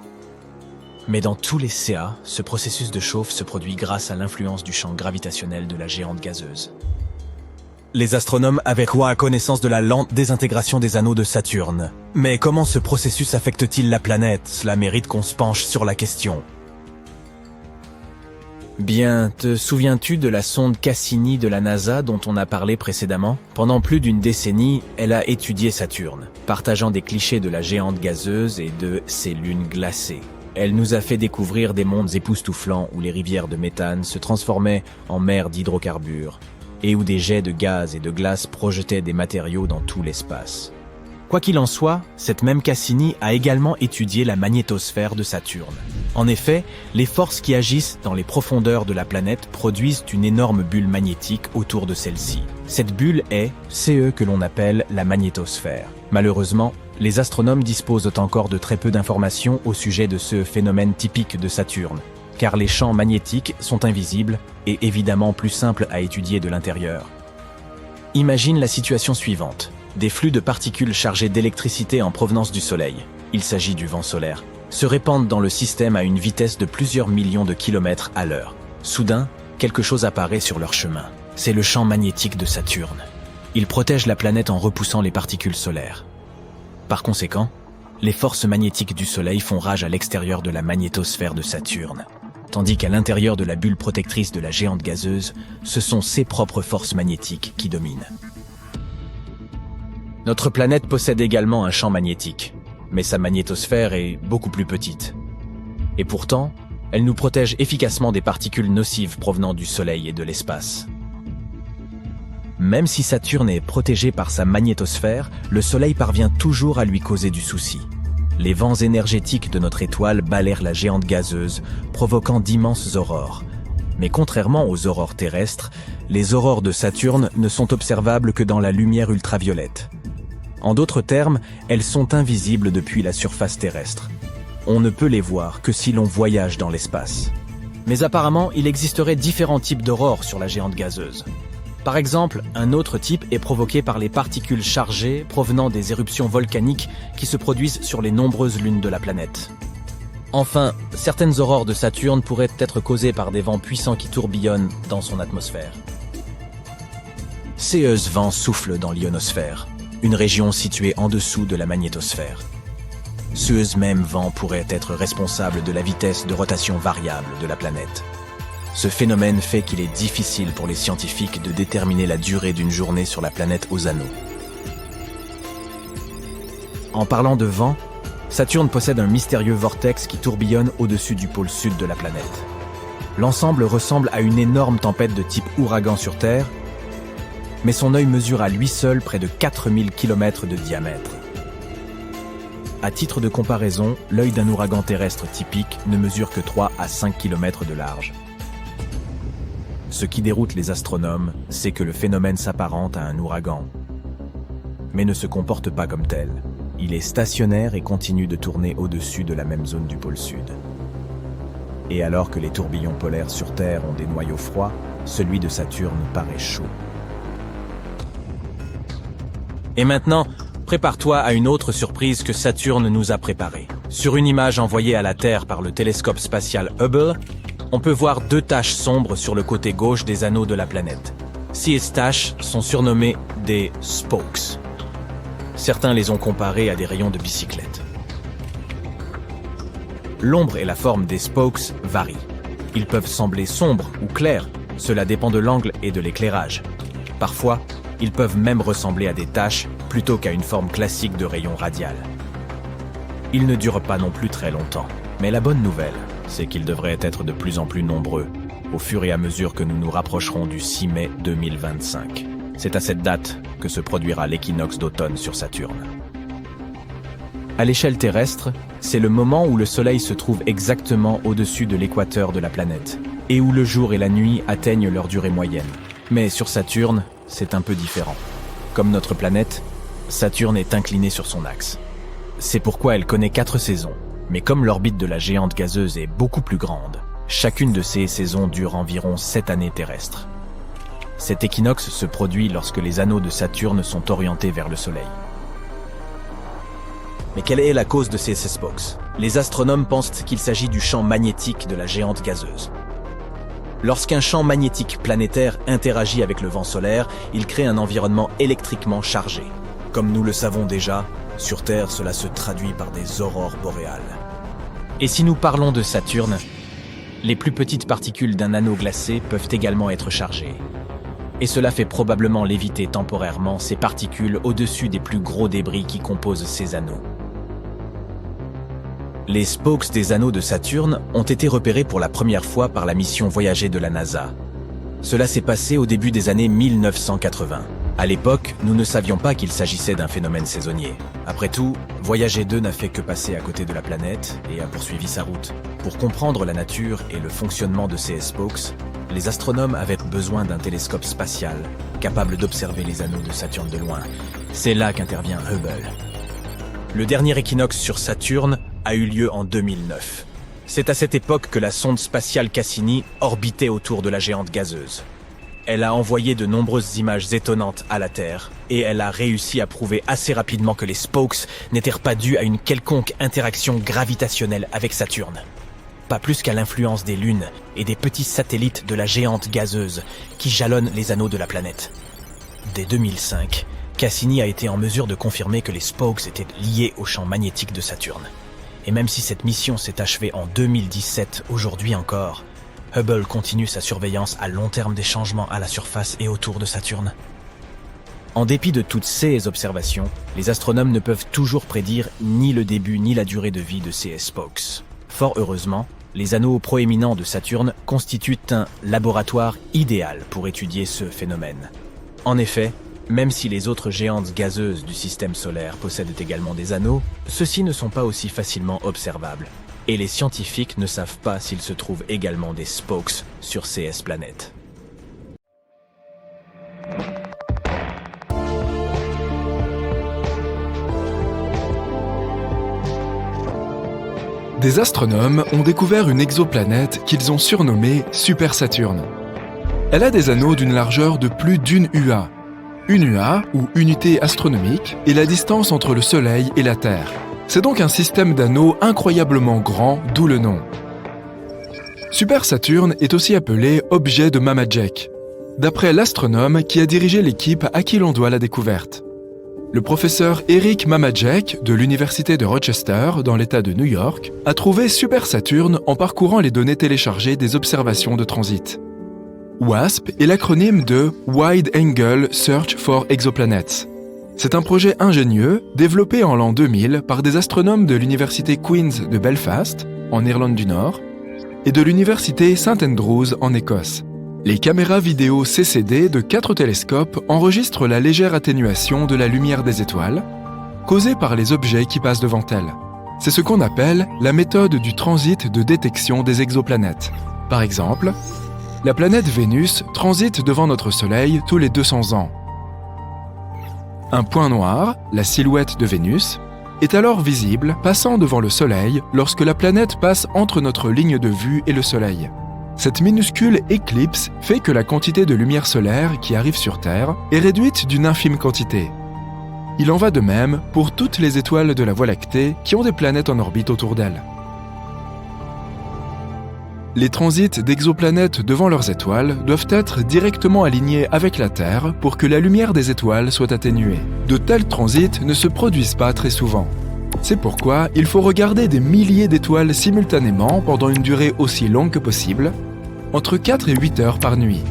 Mais dans tous les CA, ce processus de chauffe se produit grâce à l'influence du champ gravitationnel de la géante gazeuse. Les astronomes avaient quoi connaissance de la lente désintégration des anneaux de Saturne. Mais comment ce processus affecte-t-il la planète? Cela mérite qu'on se penche sur la question. Bien, te souviens-tu de la sonde Cassini de la NASA dont on a parlé précédemment? Pendant plus d'une décennie, elle a étudié Saturne, partageant des clichés de la géante gazeuse et de ses lunes glacées. Elle nous a fait découvrir des mondes époustouflants où les rivières de méthane se transformaient en mers d'hydrocarbures et où des jets de gaz et de glace projetaient des matériaux dans tout l'espace. Quoi qu'il en soit, cette même Cassini a également étudié la magnétosphère de Saturne. En effet, les forces qui agissent dans les profondeurs de la planète produisent une énorme bulle magnétique autour de celle-ci. Cette bulle est ce que l'on appelle la magnétosphère. Malheureusement, les astronomes disposent encore de très peu d'informations au sujet de ce phénomène typique de Saturne, car les champs magnétiques sont invisibles et évidemment plus simples à étudier de l'intérieur. Imagine la situation suivante. Des flux de particules chargées d'électricité en provenance du Soleil, il s'agit du vent solaire, se répandent dans le système à une vitesse de plusieurs millions de kilomètres à l'heure. Soudain, quelque chose apparaît sur leur chemin. C'est le champ magnétique de Saturne. Il protège la planète en repoussant les particules solaires. Par conséquent, les forces magnétiques du Soleil font rage à l'extérieur de la magnétosphère de Saturne, tandis qu'à l'intérieur de la bulle protectrice de la géante gazeuse, ce sont ses propres forces magnétiques qui dominent. Notre planète possède également un champ magnétique, mais sa magnétosphère est beaucoup plus petite. Et pourtant, Elle nous protège efficacement des particules nocives provenant du Soleil et de l'espace. Même si Saturne est protégé par sa magnétosphère, le Soleil parvient toujours à lui causer du souci. Les vents énergétiques de notre étoile balayent la géante gazeuse, provoquant d'immenses aurores. Mais contrairement aux aurores terrestres, les aurores de Saturne ne sont observables que dans la lumière ultraviolette. En d'autres termes, elles sont invisibles depuis la surface terrestre. On ne peut les voir que si l'on voyage dans l'espace. Mais apparemment, il existerait différents types d'aurores sur la géante gazeuse. Par exemple, un autre type est provoqué par les particules chargées provenant des éruptions volcaniques qui se produisent sur les nombreuses lunes de la planète. Enfin, certaines aurores de Saturne pourraient être causées par des vents puissants qui tourbillonnent dans son atmosphère. Ces vents soufflent dans l'ionosphère, une région située en dessous de la magnétosphère. Ce même vent pourrait être responsable de la vitesse de rotation variable de la planète. Ce phénomène fait qu'il est difficile pour les scientifiques de déterminer la durée d'une journée sur la planète aux anneaux. En parlant de vent, Saturne possède un mystérieux vortex qui tourbillonne au-dessus du pôle sud de la planète. L'ensemble ressemble à une énorme tempête de type ouragan sur Terre, mais son œil mesure à lui seul près de 4000 km de diamètre. À titre de comparaison, l'œil d'un ouragan terrestre typique ne mesure que 3 à 5 km de large. Ce qui déroute les astronomes, c'est que le phénomène s'apparente à un ouragan, mais ne se comporte pas comme tel. Il est stationnaire et continue de tourner au-dessus de la même zone du pôle sud. Et alors que les tourbillons polaires sur Terre ont des noyaux froids, celui de Saturne paraît chaud. Et maintenant, prépare-toi à une autre surprise que Saturne nous a préparée. Sur une image envoyée à la Terre par le télescope spatial Hubble, on peut voir 2 taches sombres sur le côté gauche des anneaux de la planète. Ces taches sont surnommées des spokes. Certains les ont comparées à des rayons de bicyclette. L'ombre et la forme des spokes varient. Ils peuvent sembler sombres ou clairs, cela dépend de l'angle et de l'éclairage. Parfois, ils peuvent même ressembler à des taches plutôt qu'à une forme classique de rayon radial. Ils ne durent pas non plus très longtemps, mais la bonne nouvelle, c'est qu'ils devraient être de plus en plus nombreux au fur et à mesure que nous nous rapprocherons du 6 mai 2025. C'est à cette date que se produira l'équinoxe d'automne sur Saturne. À l'échelle terrestre, c'est le moment où le Soleil se trouve exactement au-dessus de l'équateur de la planète et où le jour et la nuit atteignent leur durée moyenne. Mais sur Saturne, c'est un peu différent. Comme notre planète, Saturne est inclinée sur son axe. C'est pourquoi elle connaît 4 saisons. Mais comme l'orbite de la géante gazeuse est beaucoup plus grande, chacune de ces saisons dure environ 7 années terrestres. Cet équinoxe se produit lorsque les anneaux de Saturne sont orientés vers le Soleil. Mais quelle est la cause de ces spokes? Les astronomes pensent qu'il s'agit du champ magnétique de la géante gazeuse. Lorsqu'un champ magnétique planétaire interagit avec le vent solaire, il crée un environnement électriquement chargé. Comme nous le savons déjà, sur Terre, cela se traduit par des aurores boréales. Et si nous parlons de Saturne, les plus petites particules d'un anneau glacé peuvent également être chargées. Et cela fait probablement léviter temporairement ces particules au-dessus des plus gros débris qui composent ces anneaux. Les spokes des anneaux de Saturne ont été repérés pour la première fois par la mission Voyager de la NASA. Cela s'est passé au début des années 1980. À l'époque, nous ne savions pas qu'il s'agissait d'un phénomène saisonnier. Après tout, Voyager 2 n'a fait que passer à côté de la planète et a poursuivi sa route. Pour comprendre la nature et le fonctionnement de ces spokes, les astronomes avaient besoin d'un télescope spatial capable d'observer les anneaux de Saturne de loin. C'est là qu'intervient Hubble. Le dernier équinoxe sur Saturne a eu lieu en 2009. C'est à cette époque que la sonde spatiale Cassini orbitait autour de la géante gazeuse. Elle a envoyé de nombreuses images étonnantes à la Terre, et elle a réussi à prouver assez rapidement que les spokes n'étaient pas dus à une quelconque interaction gravitationnelle avec Saturne. Pas plus qu'à l'influence des lunes et des petits satellites de la géante gazeuse qui jalonnent les anneaux de la planète. Dès 2005, Cassini a été en mesure de confirmer que les spokes étaient liés au champ magnétique de Saturne. Et même si cette mission s'est achevée en 2017, aujourd'hui encore, Hubble continue sa surveillance à long terme des changements à la surface et autour de Saturne. En dépit de toutes ces observations, les astronomes ne peuvent toujours prédire ni le début ni la durée de vie de ces spokes. Fort heureusement, Les anneaux proéminents de Saturne constituent un laboratoire idéal pour étudier ce phénomène. En effet, même si les autres géantes gazeuses du système solaire possèdent également des anneaux, ceux-ci ne sont pas aussi facilement observables. Et les scientifiques ne savent pas s'il se trouve également des spokes sur CS planètes. Des astronomes ont découvert une exoplanète qu'ils ont surnommée Super Saturne. Elle a des anneaux d'une largeur de plus d'une UA. Une UA, ou unité astronomique, est la distance entre le Soleil et la Terre. C'est donc un système d'anneaux incroyablement grand, d'où le nom. Super Saturne est aussi appelé objet de Mamajek, d'après l'astronome qui a dirigé l'équipe à qui l'on doit la découverte. Le professeur Eric Mamajek de l'Université de Rochester, dans l'État de New York, a trouvé Super Saturne en parcourant les données téléchargées des observations de transit. WASP est l'acronyme de Wide Angle Search for Exoplanets. C'est un projet ingénieux développé en l'an 2000 par des astronomes de l'Université Queen's de Belfast, en Irlande du Nord, et de l'Université St Andrews en Écosse. Les caméras vidéo CCD de 4 télescopes enregistrent la légère atténuation de la lumière des étoiles, causée par les objets qui passent devant elles. C'est ce qu'on appelle la méthode du transit de détection des exoplanètes. Par exemple, la planète Vénus transite devant notre Soleil tous les 200 ans. Un point noir, la silhouette de Vénus, est alors visible passant devant le Soleil lorsque la planète passe entre notre ligne de vue et le Soleil. Cette minuscule éclipse fait que la quantité de lumière solaire qui arrive sur Terre est réduite d'une infime quantité. Il en va de même pour toutes les étoiles de la Voie lactée qui ont des planètes en orbite autour d'elles. Les transits d'exoplanètes devant leurs étoiles doivent être directement alignés avec la Terre pour que la lumière des étoiles soit atténuée. De tels transits ne se produisent pas très souvent. C'est pourquoi il faut regarder des milliers d'étoiles simultanément pendant une durée aussi longue que possible, entre 4 et 8 heures par nuit.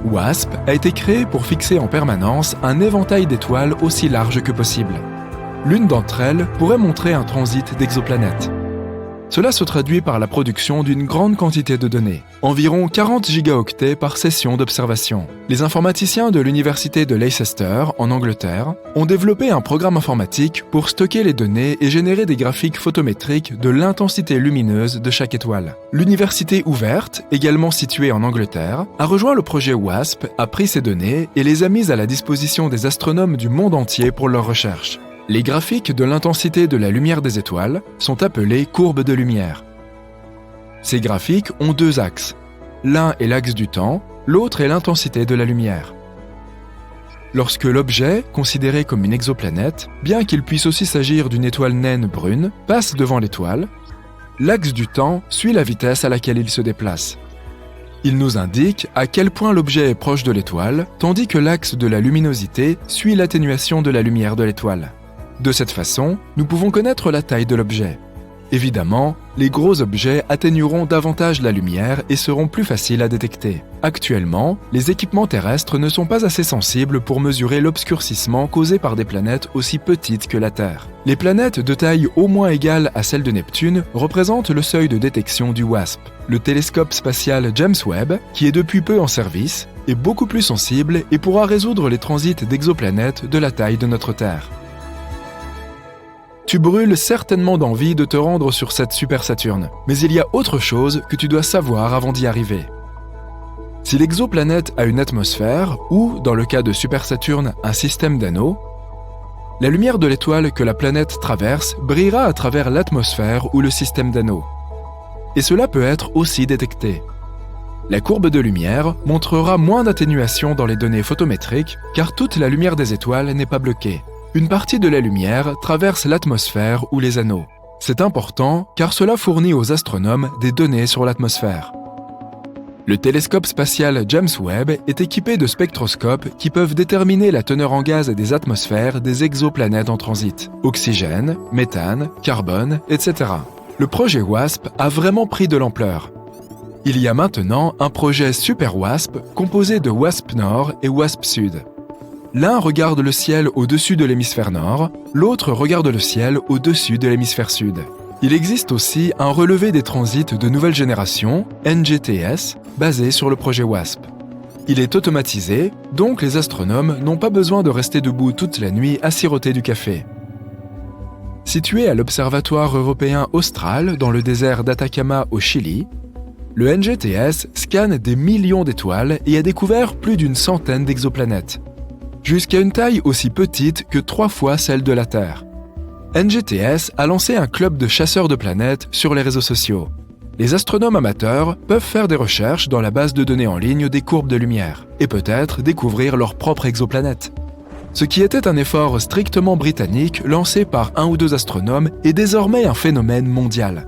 WASP a été créé pour fixer en permanence un éventail d'étoiles aussi large que possible. L'une d'entre elles pourrait montrer un transit d'exoplanètes. Cela se traduit par la production d'une grande quantité de données, environ 40 gigaoctets par session d'observation. Les informaticiens de l'université de Leicester, en Angleterre, ont développé un programme informatique pour stocker les données et générer des graphiques photométriques de l'intensité lumineuse de chaque étoile. L'université ouverte, également située en Angleterre, a rejoint le projet WASP, a pris ces données et les a mises à la disposition des astronomes du monde entier pour leurs recherches. Les graphiques de l'intensité de la lumière des étoiles sont appelés courbes de lumière. Ces graphiques ont 2 axes. L'un est l'axe du temps, l'autre est l'intensité de la lumière. Lorsque l'objet, considéré comme une exoplanète, bien qu'il puisse aussi s'agir d'une étoile naine brune, passe devant l'étoile, l'axe du temps suit la vitesse à laquelle il se déplace. Il nous indique à quel point l'objet est proche de l'étoile, tandis que l'axe de la luminosité suit l'atténuation de la lumière de l'étoile. De cette façon, nous pouvons connaître la taille de l'objet. Évidemment, les gros objets atténueront davantage la lumière et seront plus faciles à détecter. Actuellement, les équipements terrestres ne sont pas assez sensibles pour mesurer l'obscurcissement causé par des planètes aussi petites que la Terre. Les planètes de taille au moins égale à celle de Neptune représentent le seuil de détection du WASP. Le télescope spatial James Webb, qui est depuis peu en service, est beaucoup plus sensible et pourra résoudre les transits d'exoplanètes de la taille de notre Terre. Tu brûles certainement d'envie de te rendre sur cette Super Saturne, mais il y a autre chose que tu dois savoir avant d'y arriver. Si l'exoplanète a une atmosphère, ou, dans le cas de Super Saturne, un système d'anneaux, la lumière de l'étoile que la planète traverse brillera à travers l'atmosphère ou le système d'anneaux. Et cela peut être aussi détecté. La courbe de lumière montrera moins d'atténuation dans les données photométriques, car toute la lumière des étoiles n'est pas bloquée. Une partie de la lumière traverse l'atmosphère ou les anneaux. C'est important car cela fournit aux astronomes des données sur l'atmosphère. Le télescope spatial James Webb est équipé de spectroscopes qui peuvent déterminer la teneur en gaz des atmosphères des exoplanètes en transit. Oxygène, méthane, carbone, etc. Le projet WASP a vraiment pris de l'ampleur. Il y a maintenant un projet Super WASP composé de WASP Nord et WASP Sud. L'un regarde le ciel au-dessus de l'hémisphère nord, l'autre regarde le ciel au-dessus de l'hémisphère sud. Il existe aussi un relevé des transits de nouvelle génération, NGTS, basé sur le projet WASP. Il est automatisé, donc les astronomes n'ont pas besoin de rester debout toute la nuit à siroter du café. Situé à l'Observatoire européen austral dans le désert d'Atacama au Chili, le NGTS scanne des millions d'étoiles et a découvert plus d'une centaine d'exoplanètes, jusqu'à une taille aussi petite que 3 fois celle de la Terre. NGTS a lancé un club de chasseurs de planètes sur les réseaux sociaux. Les astronomes amateurs peuvent faire des recherches dans la base de données en ligne des courbes de lumière et peut-être découvrir leur propre exoplanète. Ce qui était un effort strictement britannique lancé par 1 ou 2 astronomes est désormais un phénomène mondial.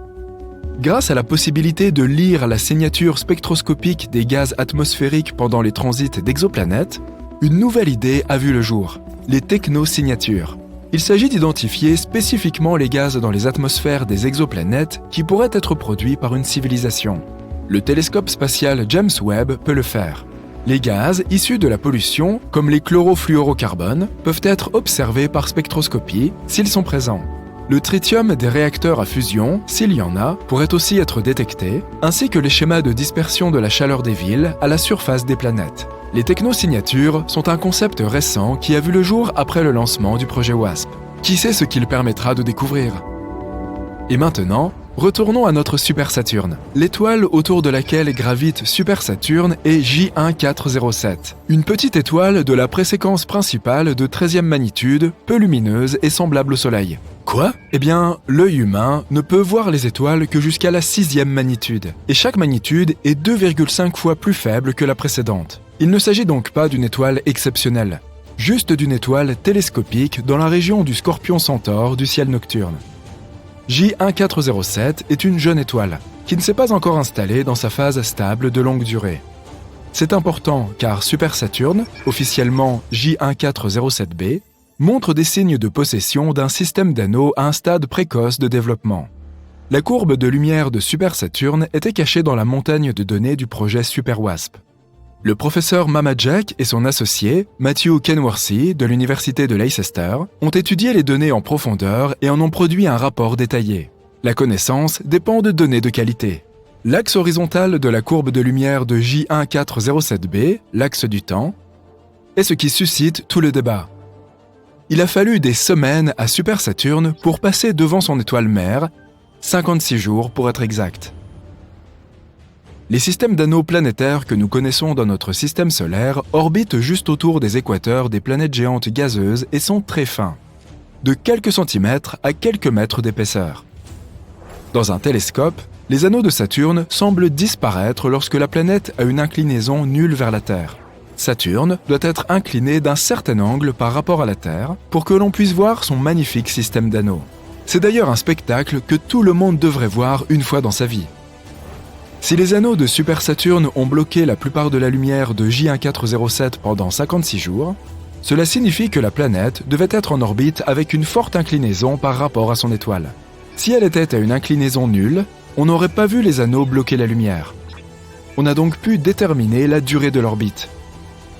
Grâce à la possibilité de lire la signature spectroscopique des gaz atmosphériques pendant les transits d'exoplanètes, une nouvelle idée a vu le jour, les technosignatures. Il s'agit d'identifier spécifiquement les gaz dans les atmosphères des exoplanètes qui pourraient être produits par une civilisation. Le télescope spatial James Webb peut le faire. Les gaz issus de la pollution, comme les chlorofluorocarbones, peuvent être observés par spectroscopie s'ils sont présents. Le tritium des réacteurs à fusion, s'il y en a, pourrait aussi être détecté, ainsi que les schémas de dispersion de la chaleur des villes à la surface des planètes. Les technosignatures sont un concept récent qui a vu le jour après le lancement du projet WASP. Qui sait ce qu'il permettra de découvrir? Et maintenant, retournons à notre Super Saturne. L'étoile autour de laquelle gravite Super Saturne est J1407, une petite étoile de la préséquence principale de 13e magnitude, peu lumineuse et semblable au Soleil. Quoi? Eh bien, l'œil humain ne peut voir les étoiles que jusqu'à la 6e magnitude, et chaque magnitude est 2,5 fois plus faible que la précédente. Il ne s'agit donc pas d'une étoile exceptionnelle, juste d'une étoile télescopique dans la région du Scorpion Centaure du ciel nocturne. J1407 est une jeune étoile, qui ne s'est pas encore installée dans sa phase stable de longue durée. C'est important car Super Saturne, officiellement J1407b, montre des signes de possession d'un système d'anneaux à un stade précoce de développement. La courbe de lumière de Super Saturne était cachée dans la montagne de données du projet Super WASP. Le professeur Mamajek et son associé, Matthew Kenworthy, de l'université de Leicester, ont étudié les données en profondeur et en ont produit un rapport détaillé. La connaissance dépend de données de qualité. L'axe horizontal de la courbe de lumière de J1407b, l'axe du temps, est ce qui suscite tout le débat. Il a fallu des semaines à Super Saturne pour passer devant son étoile mère, 56 jours pour être exact. Les systèmes d'anneaux planétaires que nous connaissons dans notre système solaire orbitent juste autour des équateurs des planètes géantes gazeuses et sont très fins, de quelques centimètres à quelques mètres d'épaisseur. Dans un télescope, les anneaux de Saturne semblent disparaître lorsque la planète a une inclinaison nulle vers la Terre. Saturne doit être incliné d'un certain angle par rapport à la Terre pour que l'on puisse voir son magnifique système d'anneaux. C'est d'ailleurs un spectacle que tout le monde devrait voir une fois dans sa vie. Si les anneaux de Super Saturne ont bloqué la plupart de la lumière de J1407 pendant 56 jours, cela signifie que la planète devait être en orbite avec une forte inclinaison par rapport à son étoile. Si elle était à une inclinaison nulle, on n'aurait pas vu les anneaux bloquer la lumière. On a donc pu déterminer la durée de l'orbite.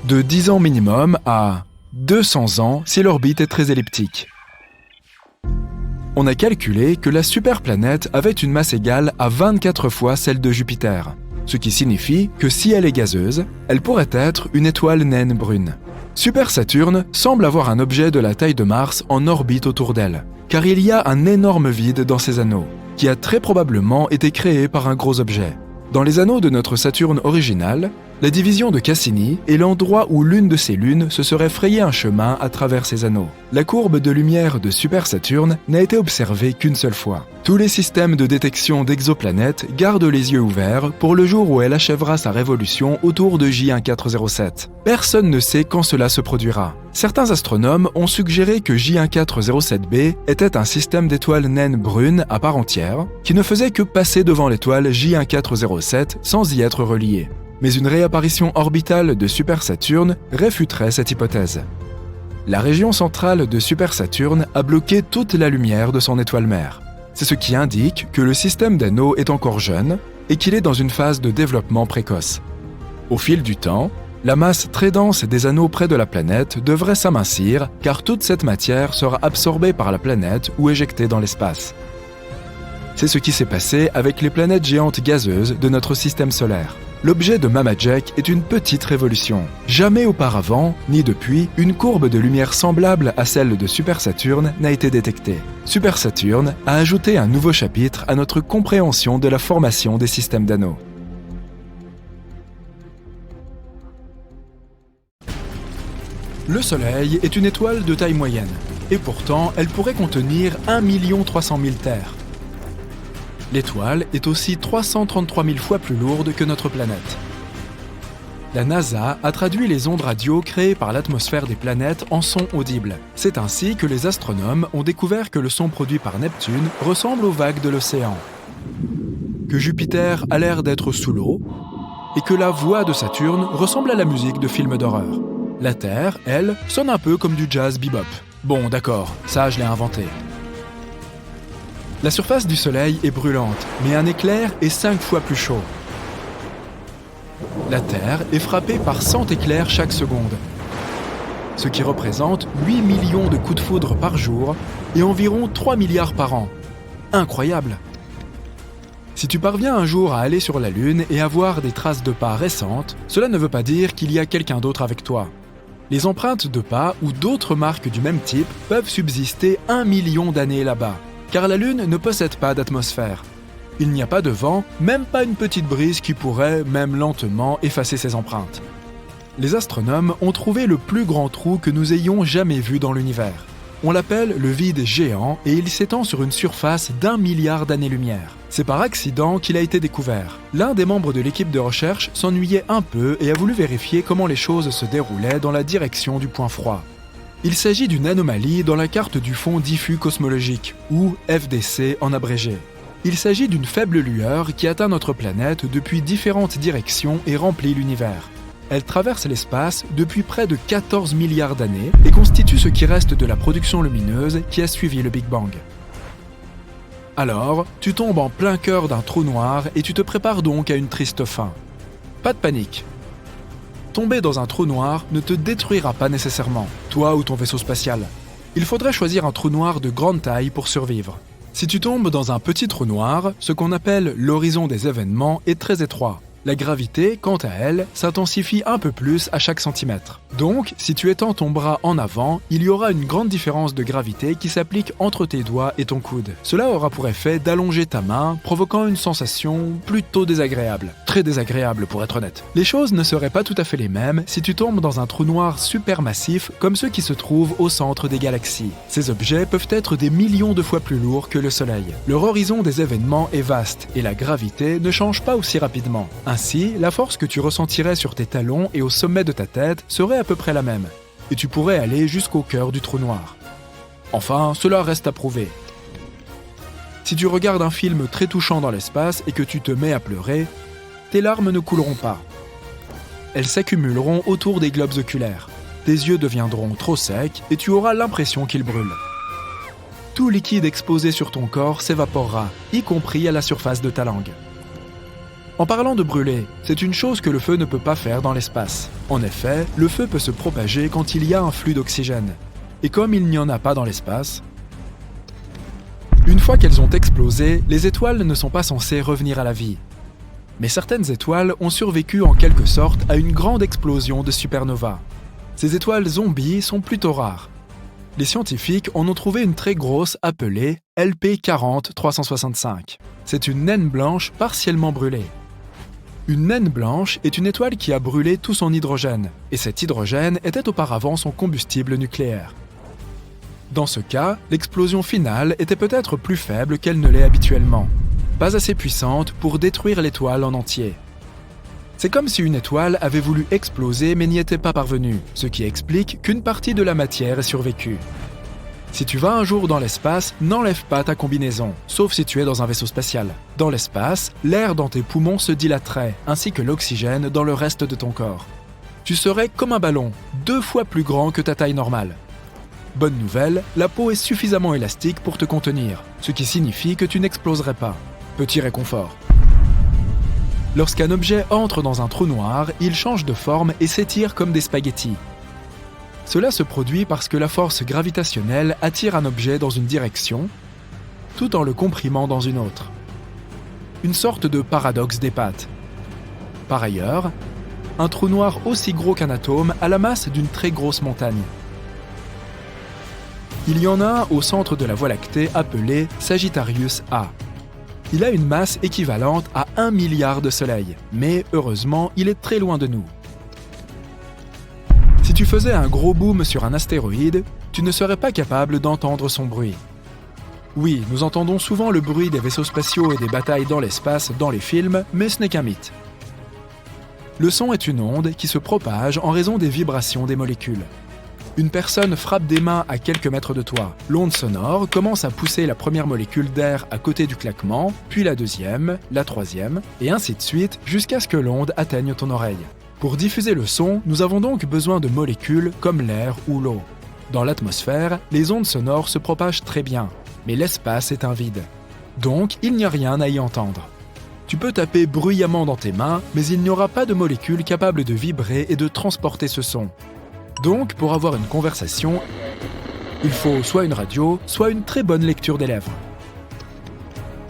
De 10 ans minimum à 200 ans si l'orbite est très elliptique. On a calculé que la superplanète avait une masse égale à 24 fois celle de Jupiter, ce qui signifie que si elle est gazeuse, elle pourrait être une étoile naine brune. Super Saturne semble avoir un objet de la taille de Mars en orbite autour d'elle, car il y a un énorme vide dans ses anneaux, qui a très probablement été créé par un gros objet. Dans les anneaux de notre Saturne original, la division de Cassini est l'endroit où l'une de ces lunes se serait frayé un chemin à travers ces anneaux. La courbe de lumière de Super Saturne n'a été observée qu'une seule fois. Tous les systèmes de détection d'exoplanètes gardent les yeux ouverts pour le jour où elle achèvera sa révolution autour de J1407. Personne ne sait quand cela se produira. Certains astronomes ont suggéré que J1407b était un système d'étoiles naines brunes à part entière, qui ne faisait que passer devant l'étoile J1407 sans y être relié. Mais une réapparition orbitale de Super Saturne réfuterait cette hypothèse. La région centrale de Super Saturne a bloqué toute la lumière de son étoile mère. C'est ce qui indique que le système d'anneaux est encore jeune et qu'il est dans une phase de développement précoce. Au fil du temps, la masse très dense des anneaux près de la planète devrait s'amincir car toute cette matière sera absorbée par la planète ou éjectée dans l'espace. C'est ce qui s'est passé avec les planètes géantes gazeuses de notre système solaire. L'objet de Mama Jack est une petite révolution. Jamais auparavant, ni depuis, une courbe de lumière semblable à celle de Super Saturne n'a été détectée. Super Saturne a ajouté un nouveau chapitre à notre compréhension de la formation des systèmes d'anneaux. Le Soleil est une étoile de taille moyenne, et pourtant elle pourrait contenir 1 300 000 terres. L'étoile est aussi 333 000 fois plus lourde que notre planète. La NASA a traduit les ondes radio créées par l'atmosphère des planètes en sons audibles. C'est ainsi que les astronomes ont découvert que le son produit par Neptune ressemble aux vagues de l'océan, que Jupiter a l'air d'être sous l'eau, et que la voix de Saturne ressemble à la musique de films d'horreur. La Terre, elle, sonne un peu comme du jazz bebop. Bon, d'accord, ça je l'ai inventé. La surface du Soleil est brûlante, mais un éclair est 5 fois plus chaud. La Terre est frappée par 100 éclairs chaque seconde, ce qui représente 8 millions de coups de foudre par jour et environ 3 milliards par an. Incroyable! Si tu parviens un jour à aller sur la Lune et à voir des traces de pas récentes, cela ne veut pas dire qu'il y a quelqu'un d'autre avec toi. Les empreintes de pas ou d'autres marques du même type peuvent subsister 1 million d'années là-bas, car la Lune ne possède pas d'atmosphère. Il n'y a pas de vent, même pas une petite brise qui pourrait, même lentement, effacer ces empreintes. Les astronomes ont trouvé le plus grand trou que nous ayons jamais vu dans l'univers. On l'appelle le vide géant et il s'étend sur une surface d'1 milliard d'années-lumière. C'est par accident qu'il a été découvert. L'un des membres de l'équipe de recherche s'ennuyait un peu et a voulu vérifier comment les choses se déroulaient dans la direction du point froid. Il s'agit d'une anomalie dans la carte du fond diffus cosmologique, ou FDC en abrégé. Il s'agit d'une faible lueur qui atteint notre planète depuis différentes directions et remplit l'univers. Elle traverse l'espace depuis près de 14 milliards d'années et constitue ce qui reste de la production lumineuse qui a suivi le Big Bang. Alors, tu tombes en plein cœur d'un trou noir et tu te prépares donc à une triste fin. Pas de panique. Tomber dans un trou noir ne te détruira pas nécessairement, toi ou ton vaisseau spatial. Il faudrait choisir un trou noir de grande taille pour survivre. Si tu tombes dans un petit trou noir, ce qu'on appelle l'horizon des événements est très étroit. La gravité, quant à elle, s'intensifie un peu plus à chaque centimètre. Donc, si tu étends ton bras en avant, il y aura une grande différence de gravité qui s'applique entre tes doigts et ton coude. Cela aura pour effet d'allonger ta main, provoquant une sensation plutôt désagréable. Très désagréable pour être honnête. Les choses ne seraient pas tout à fait les mêmes si tu tombes dans un trou noir supermassif comme ceux qui se trouvent au centre des galaxies. Ces objets peuvent être des millions de fois plus lourds que le Soleil. Leur horizon des événements est vaste et la gravité ne change pas aussi rapidement. Ainsi, la force que tu ressentirais sur tes talons et au sommet de ta tête serait à peu près la même, et tu pourrais aller jusqu'au cœur du trou noir. Enfin, cela reste à prouver. Si tu regardes un film très touchant dans l'espace et que tu te mets à pleurer, tes larmes ne couleront pas. Elles s'accumuleront autour des globes oculaires. Tes yeux deviendront trop secs et tu auras l'impression qu'ils brûlent. Tout liquide exposé sur ton corps s'évaporera, y compris à la surface de ta langue. En parlant de brûler, c'est une chose que le feu ne peut pas faire dans l'espace. En effet, le feu peut se propager quand il y a un flux d'oxygène. Et comme il n'y en a pas dans l'espace, une fois qu'elles ont explosé, les étoiles ne sont pas censées revenir à la vie. Mais certaines étoiles ont survécu en quelque sorte à une grande explosion de supernova. Ces étoiles zombies sont plutôt rares. Les scientifiques en ont trouvé une très grosse appelée LP40-365. C'est une naine blanche partiellement brûlée. Une naine blanche est une étoile qui a brûlé tout son hydrogène, et cet hydrogène était auparavant son combustible nucléaire. Dans ce cas, l'explosion finale était peut-être plus faible qu'elle ne l'est habituellement, pas assez puissante pour détruire l'étoile en entier. C'est comme si une étoile avait voulu exploser mais n'y était pas parvenue, ce qui explique qu'une partie de la matière ait survécu. Si tu vas un jour dans l'espace, n'enlève pas ta combinaison, sauf si tu es dans un vaisseau spatial. Dans l'espace, l'air dans tes poumons se dilaterait, ainsi que l'oxygène dans le reste de ton corps. Tu serais comme un ballon, 2 fois plus grand que ta taille normale. Bonne nouvelle, la peau est suffisamment élastique pour te contenir, ce qui signifie que tu n'exploserais pas. Petit réconfort. Lorsqu'un objet entre dans un trou noir, il change de forme et s'étire comme des spaghettis. Cela se produit parce que la force gravitationnelle attire un objet dans une direction, tout en le comprimant dans une autre. Une sorte de paradoxe des pâtes. Par ailleurs, un trou noir aussi gros qu'un atome a la masse d'une très grosse montagne. Il y en a un au centre de la Voie lactée appelé Sagittarius A. Il a une masse équivalente à 1 milliard de soleils, mais heureusement, il est très loin de nous. Si tu faisais un gros boom sur un astéroïde, tu ne serais pas capable d'entendre son bruit. Oui, nous entendons souvent le bruit des vaisseaux spatiaux et des batailles dans l'espace dans les films, mais ce n'est qu'un mythe. Le son est une onde qui se propage en raison des vibrations des molécules. Une personne frappe des mains à quelques mètres de toi. L'onde sonore commence à pousser la première molécule d'air à côté du claquement, puis la deuxième, la troisième, et ainsi de suite jusqu'à ce que l'onde atteigne ton oreille. Pour diffuser le son, nous avons donc besoin de molécules comme l'air ou l'eau. Dans l'atmosphère, les ondes sonores se propagent très bien, mais l'espace est un vide. Donc, il n'y a rien à y entendre. Tu peux taper bruyamment dans tes mains, mais il n'y aura pas de molécules capables de vibrer et de transporter ce son. Donc, pour avoir une conversation, il faut soit une radio, soit une très bonne lecture des lèvres.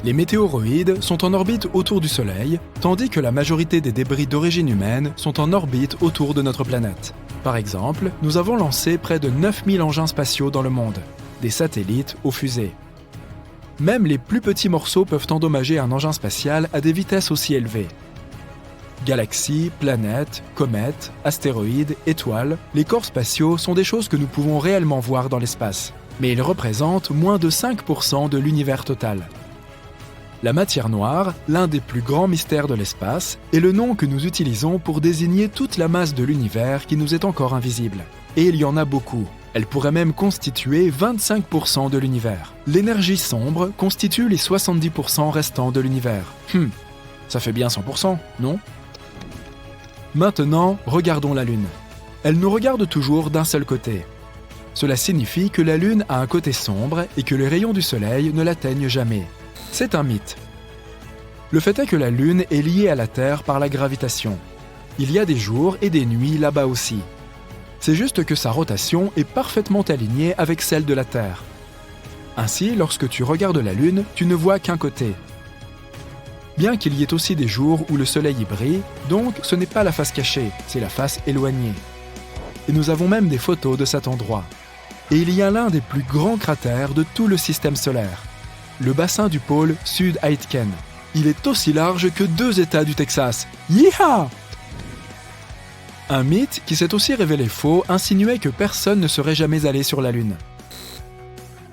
Les météoroïdes sont en orbite autour du Soleil, tandis que la majorité des débris d'origine humaine sont en orbite autour de notre planète. Par exemple, nous avons lancé près de 9000 engins spatiaux dans le monde, des satellites aux fusées. Même les plus petits morceaux peuvent endommager un engin spatial à des vitesses aussi élevées. Galaxies, planètes, comètes, astéroïdes, étoiles, les corps spatiaux sont des choses que nous pouvons réellement voir dans l'espace, mais ils représentent moins de 5% de l'univers total. La matière noire, l'un des plus grands mystères de l'espace, est le nom que nous utilisons pour désigner toute la masse de l'univers qui nous est encore invisible. Et il y en a beaucoup. Elle pourrait même constituer 25% de l'univers. L'énergie sombre constitue les 70% restants de l'univers. Ça fait bien 100%, non ? Maintenant, regardons la Lune. Elle nous regarde toujours d'un seul côté. Cela signifie que la Lune a un côté sombre et que les rayons du Soleil ne l'atteignent jamais. C'est un mythe. Le fait est que la Lune est liée à la Terre par la gravitation. Il y a des jours et des nuits là-bas aussi. C'est juste que sa rotation est parfaitement alignée avec celle de la Terre. Ainsi, lorsque tu regardes la Lune, tu ne vois qu'un côté. Bien qu'il y ait aussi des jours où le Soleil y brille, donc ce n'est pas la face cachée, c'est la face éloignée. Et nous avons même des photos de cet endroit. Et il y a l'un des plus grands cratères de tout le système solaire, le bassin du pôle Sud-Aitken. Il est aussi large que 2 États du Texas. Yeehaw! Un mythe qui s'est aussi révélé faux insinuait que personne ne serait jamais allé sur la Lune.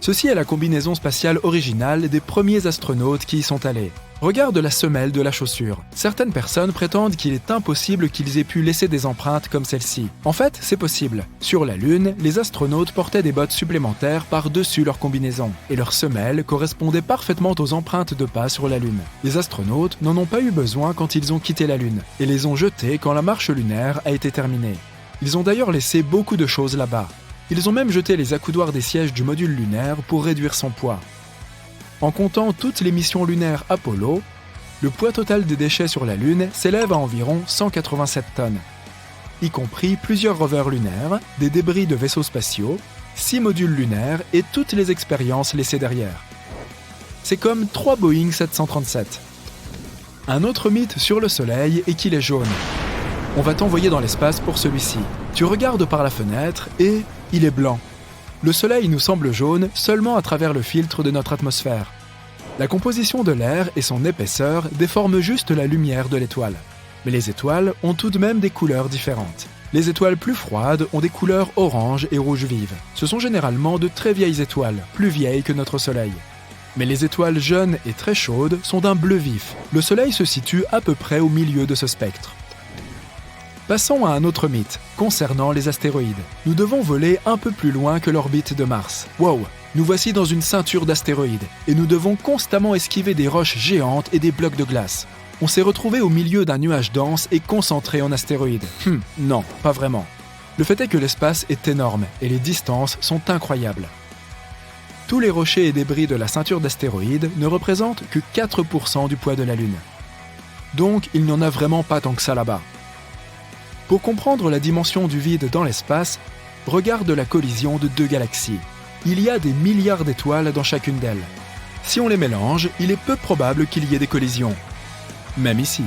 Ceci est la combinaison spatiale originale des premiers astronautes qui y sont allés. Regarde la semelle de la chaussure. Certaines personnes prétendent qu'il est impossible qu'ils aient pu laisser des empreintes comme celle-ci. En fait, c'est possible. Sur la Lune, les astronautes portaient des bottes supplémentaires par-dessus leur combinaison, et leurs semelles correspondaient parfaitement aux empreintes de pas sur la Lune. Les astronautes n'en ont pas eu besoin quand ils ont quitté la Lune, et les ont jetées quand la marche lunaire a été terminée. Ils ont d'ailleurs laissé beaucoup de choses là-bas. Ils ont même jeté les accoudoirs des sièges du module lunaire pour réduire son poids. En comptant toutes les missions lunaires Apollo, le poids total des déchets sur la Lune s'élève à environ 187 tonnes, y compris plusieurs rovers lunaires, des débris de vaisseaux spatiaux, 6 modules lunaires et toutes les expériences laissées derrière. C'est comme 3 Boeing 737. Un autre mythe sur le Soleil est qu'il est jaune. On va t'envoyer dans l'espace pour celui-ci. Tu regardes par la fenêtre et il est blanc. Le Soleil nous semble jaune seulement à travers le filtre de notre atmosphère. La composition de l'air et son épaisseur déforment juste la lumière de l'étoile. Mais les étoiles ont tout de même des couleurs différentes. Les étoiles plus froides ont des couleurs orange et rouge vive. Ce sont généralement de très vieilles étoiles, plus vieilles que notre Soleil. Mais les étoiles jeunes et très chaudes sont d'un bleu vif. Le Soleil se situe à peu près au milieu de ce spectre. Passons à un autre mythe, concernant les astéroïdes. Nous devons voler un peu plus loin que l'orbite de Mars. Wow! Nous voici dans une ceinture d'astéroïdes, et nous devons constamment esquiver des roches géantes et des blocs de glace. On s'est retrouvé au milieu d'un nuage dense et concentré en astéroïdes. Non, pas vraiment. Le fait est que l'espace est énorme, et les distances sont incroyables. Tous les rochers et débris de la ceinture d'astéroïdes ne représentent que 4% du poids de la Lune. Donc, il n'y en a vraiment pas tant que ça là-bas. Pour comprendre la dimension du vide dans l'espace, regarde la collision de 2 galaxies. Il y a des milliards d'étoiles dans chacune d'elles. Si on les mélange, il est peu probable qu'il y ait des collisions. Même ici.